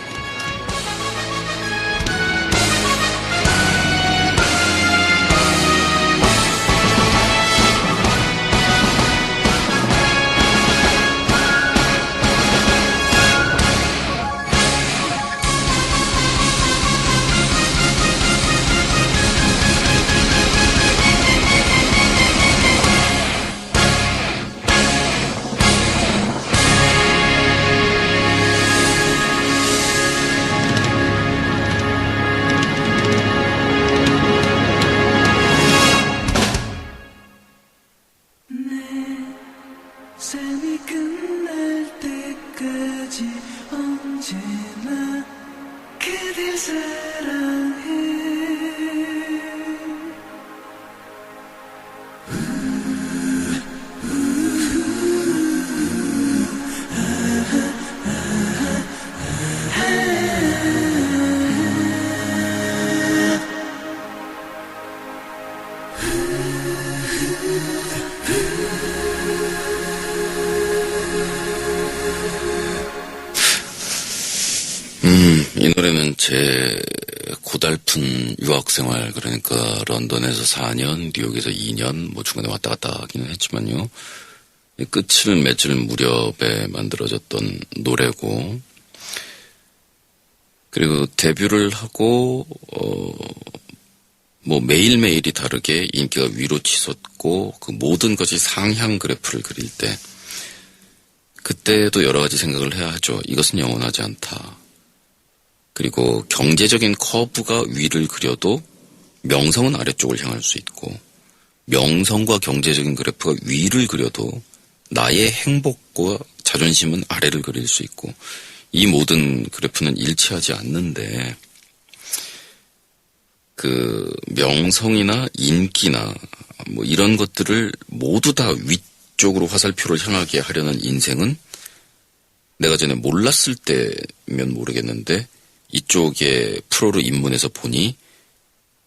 이 노래는 제 고달픈 유학생활, 그러니까 런던에서 4년, 뉴욕에서 2년, 뭐 중간에 왔다 갔다 하기는 했지만요. 끝을 맺을 무렵에 만들어졌던 노래고, 그리고 데뷔를 하고, 뭐 매일매일이 다르게 인기가 위로 치솟고, 그 모든 것이 상향 그래프를 그릴 때, 그때도 여러 가지 생각을 해야 하죠. 이것은 영원하지 않다. 그리고 경제적인 커브가 위를 그려도 명성은 아래쪽을 향할 수 있고, 명성과 경제적인 그래프가 위를 그려도 나의 행복과 자존심은 아래를 그릴 수 있고, 이 모든 그래프는 일치하지 않는데, 그 명성이나 인기나 뭐 이런 것들을 모두 다 위쪽으로 화살표를 향하게 하려는 인생은 내가 전에 몰랐을 때면 모르겠는데, 이쪽에 프로로 입문해서 보니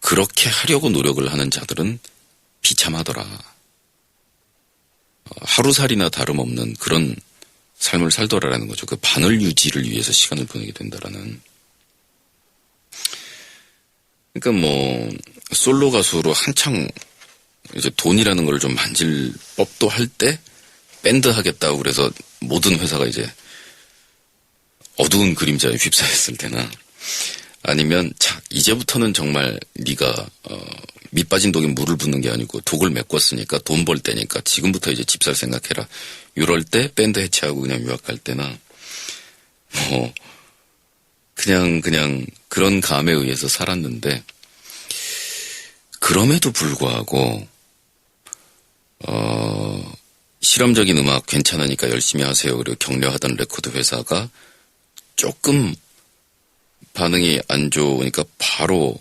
그렇게 하려고 노력을 하는 자들은 비참하더라. 하루살이나 다름없는 그런 삶을 살더라라는 거죠. 그 반을 유지를 위해서 시간을 보내게 된다라는. 그러니까 뭐 솔로 가수로 한창 이제 돈이라는 걸 좀 만질 법도 할 때 밴드 하겠다고 그래서 모든 회사가 이제 어두운 그림자에 휩싸였을 때나, 아니면 자 이제부터는 정말 네가 밑 빠진 독에 물을 붓는 게 아니고 독을 메꿨으니까 돈 벌 때니까 지금부터 이제 집 살 생각해라, 이럴 때 밴드 해체하고 그냥 유학 갈 때나, 뭐 그냥 그런 감에 의해서 살았는데, 그럼에도 불구하고 실험적인 음악 괜찮으니까 열심히 하세요, 그리고 격려하던 레코드 회사가 조금 반응이 안 좋으니까 바로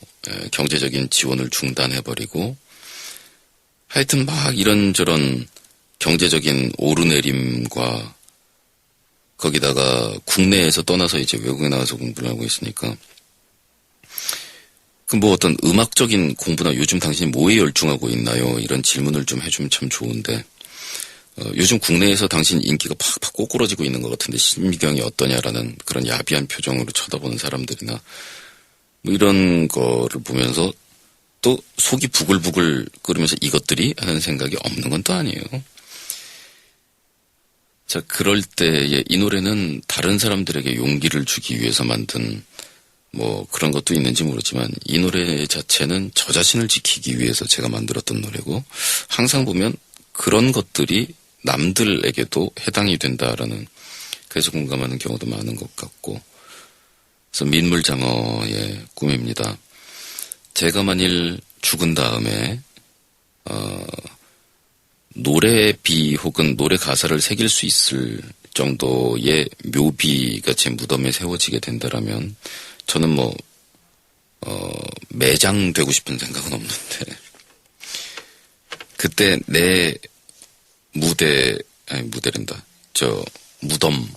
경제적인 지원을 중단해버리고, 하여튼 막 이런저런 경제적인 오르내림과, 거기다가 국내에서 떠나서 이제 외국에 나가서 공부를 하고 있으니까, 그 뭐 어떤 음악적인 공부나 요즘 당신이 뭐에 열중하고 있나요? 이런 질문을 좀 해주면 참 좋은데, 요즘 국내에서 당신 인기가 팍팍 꼬꾸러지고 있는 것 같은데 심미경이 어떠냐라는 그런 야비한 표정으로 쳐다보는 사람들이나 뭐 이런 거를 보면서 또 속이 부글부글 끓으면서 이것들이 하는 생각이 없는 건 또 아니에요. 자, 그럴 때에 이 노래는 다른 사람들에게 용기를 주기 위해서 만든 뭐 그런 것도 있는지 모르지만, 이 노래 자체는 저 자신을 지키기 위해서 제가 만들었던 노래고, 항상 보면 그런 것들이 남들에게도 해당이 된다라는, 그래서 공감하는 경우도 많은 것 같고, 그래서 민물장어의 꿈입니다. 제가 만일 죽은 다음에 노래비 혹은 노래 가사를 새길 수 있을 정도의 묘비가 제 무덤에 세워지게 된다라면, 저는 뭐 매장되고 싶은 생각은 없는데, 그때 내 무대란다. 저 무덤.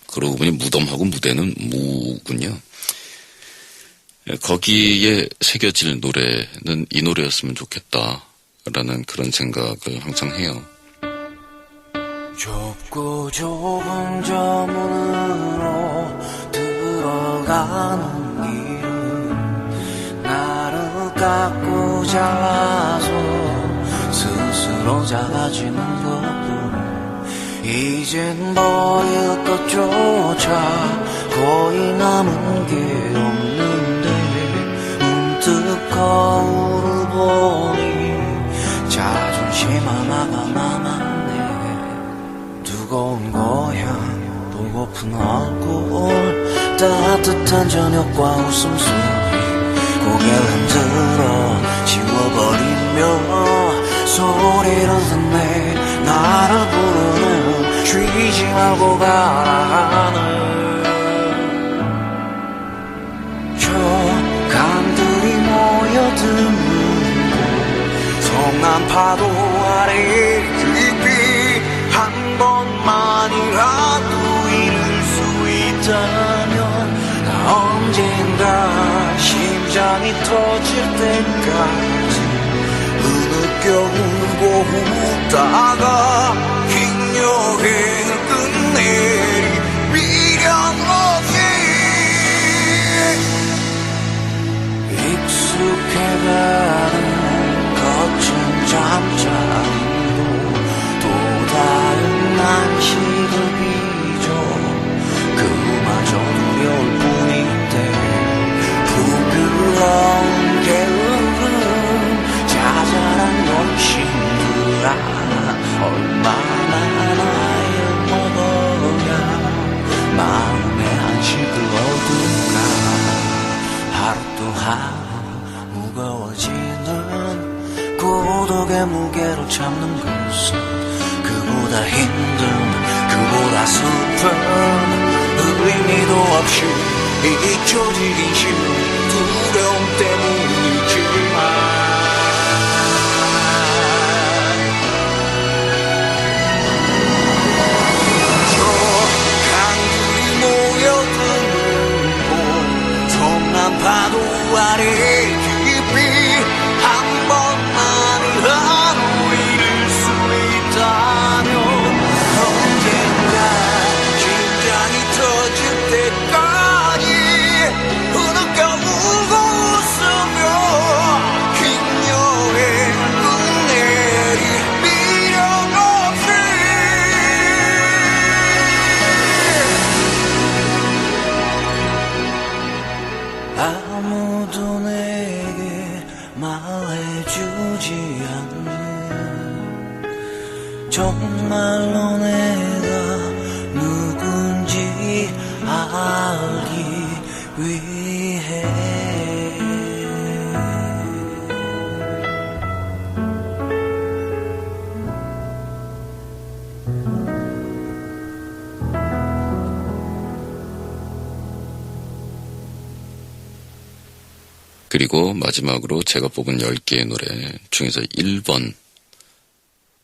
그러고 보니 무덤하고 무대는 무군요. 거기에 새겨질 노래는 이 노래였으면 좋겠다라는 그런 생각을 항상 해요. 좁고 좁은 저 문으로 들어가는 길은 나를 깎고 잘라서 스스로 작아지는 것뿐, 이젠 버릴 것조차 거의 남은 게 없는데, 문득 거울을 보니 자존심 하나가 남았네. 뜨거운 고향, 보고픈 얼굴, 따뜻한 저녁과 웃음소리, 고개를 흔들어 지워버리며 소리를 듣네. 나를 부르는 쉬지 말고 가라 하는 저 강들이 모여드는 곳, 성난 파도 아래 깊이 한 번만이라도 잃을 수 있다면, 나 언젠가 심장이 터질 때까지 흐느껴 울고 웃다가 긴 여행을 끝내리 미련 없이 익숙해가는 거친 잠자리로 또 다른 안식을 빚어 그마저 두려울 뿐인데 부끄러운 게으름 자잘한 욕심들아 얼마나 나이 먹어야 마음의 안식을 얻을까. 하루 또 하루 무거워지는 고독의 무게로 참는 것은 그보다 힘든 그보다 슬픈 의미도 없이 잊혀지긴 싫은 두려움 때문이지만 저 강들이 모여드는 곳 성난 파도 아래 깊이 한 번만이라도 이룰 수 있다면 언젠가 심장이 터질 때까지 흐느껴 울고 웃으며 긴 여행은 내리 미련 없이 아무도 내게 말해주지 않는 정말로 내가 누군지 알기 위해 그리고 마지막으로 제가 뽑은 10개의 노래 중에서 1번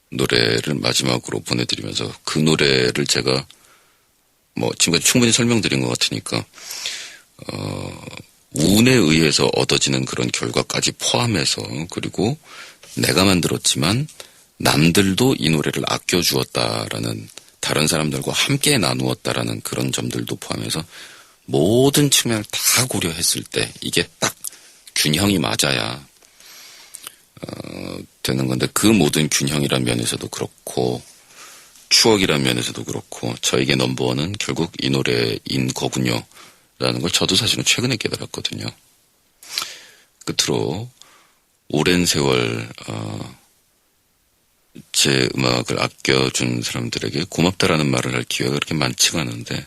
노래를 마지막으로 보내드리면서 그 노래를 제가 지금까지 충분히 설명드린 것 같으니까 운에 의해서 얻어지는 그런 결과까지 포함해서 그리고 내가 만들었지만 남들도 이 노래를 아껴주었다라는 다른 사람들과 함께 나누었다라는 그런 점들도 포함해서 모든 측면을 다 고려했을 때 이게 딱 균형이 맞아야 되는 건데 그 모든 균형이란 면에서도 그렇고 추억이란 면에서도 그렇고 저에게 넘버원은 결국 이 노래인 거군요 라는 걸 저도 사실은 최근에 깨달았거든요. 끝으로 오랜 세월 제 음악을 아껴준 사람들에게 고맙다라는 말을 할 기회가 그렇게 많지가 않은데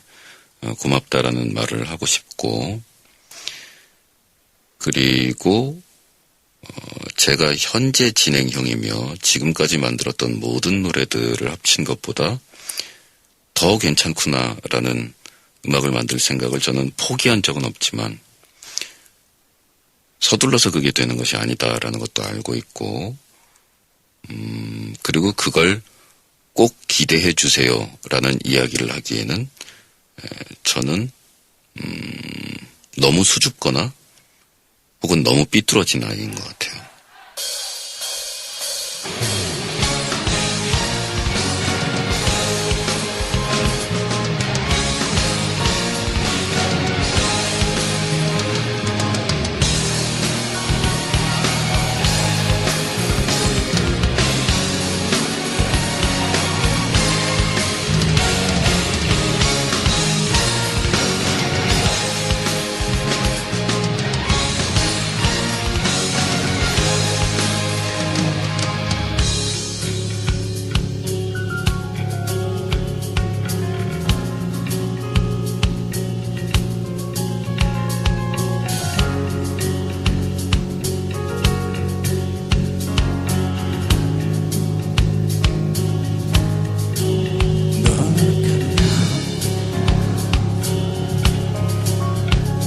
고맙다라는 말을 하고 싶고 그리고 제가 현재 진행형이며 지금까지 만들었던 모든 노래들을 합친 것보다 더 괜찮구나라는 음악을 만들 생각을 저는 포기한 적은 없지만 서둘러서 그게 되는 것이 아니다라는 것도 알고 있고 그리고 그걸 꼭 기대해 주세요라는 이야기를 하기에는 저는 너무 수줍거나 혹은 너무 삐뚤어진 아이인 것 같아요.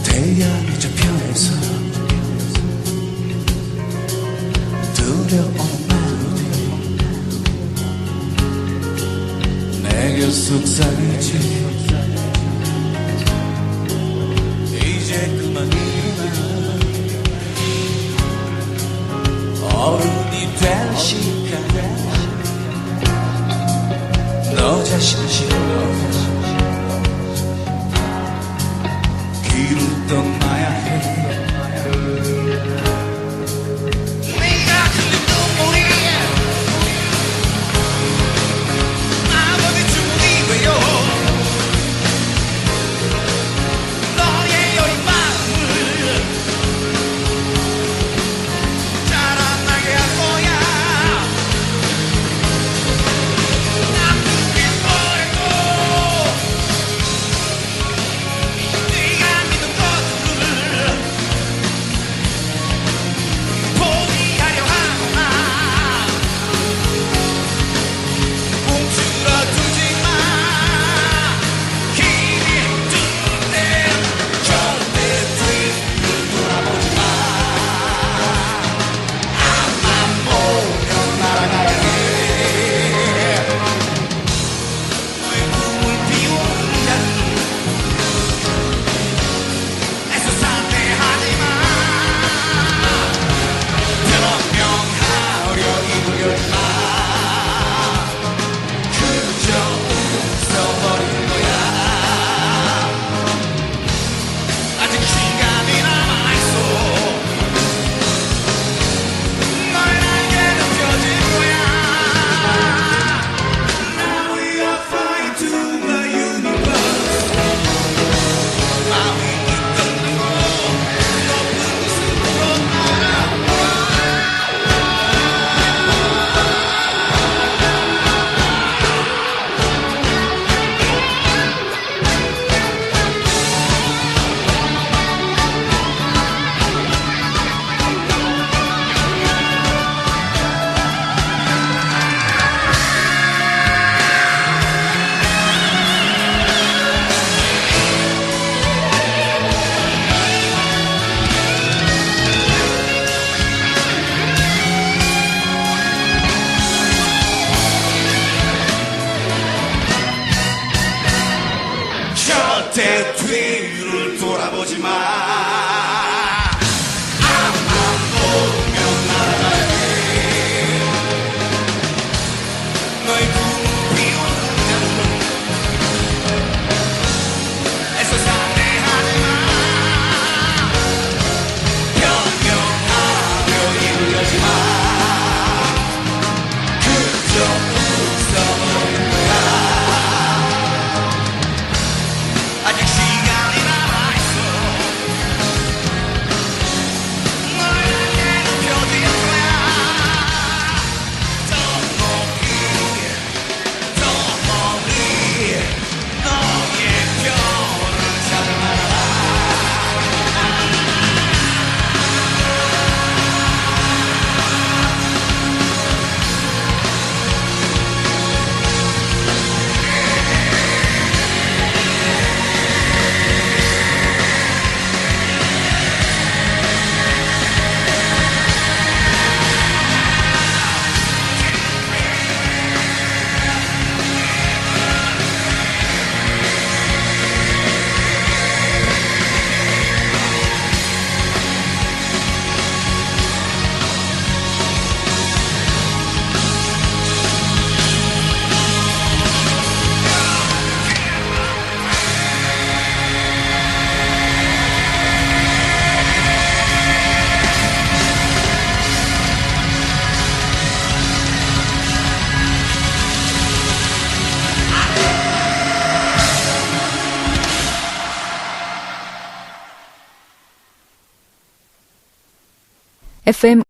태양의 저편에서 들려오는 멜로디 내게 속삭이지 이제 그만이구나 어른이 될 시간 너 자신을 싫어 길을 떠나야 해 FM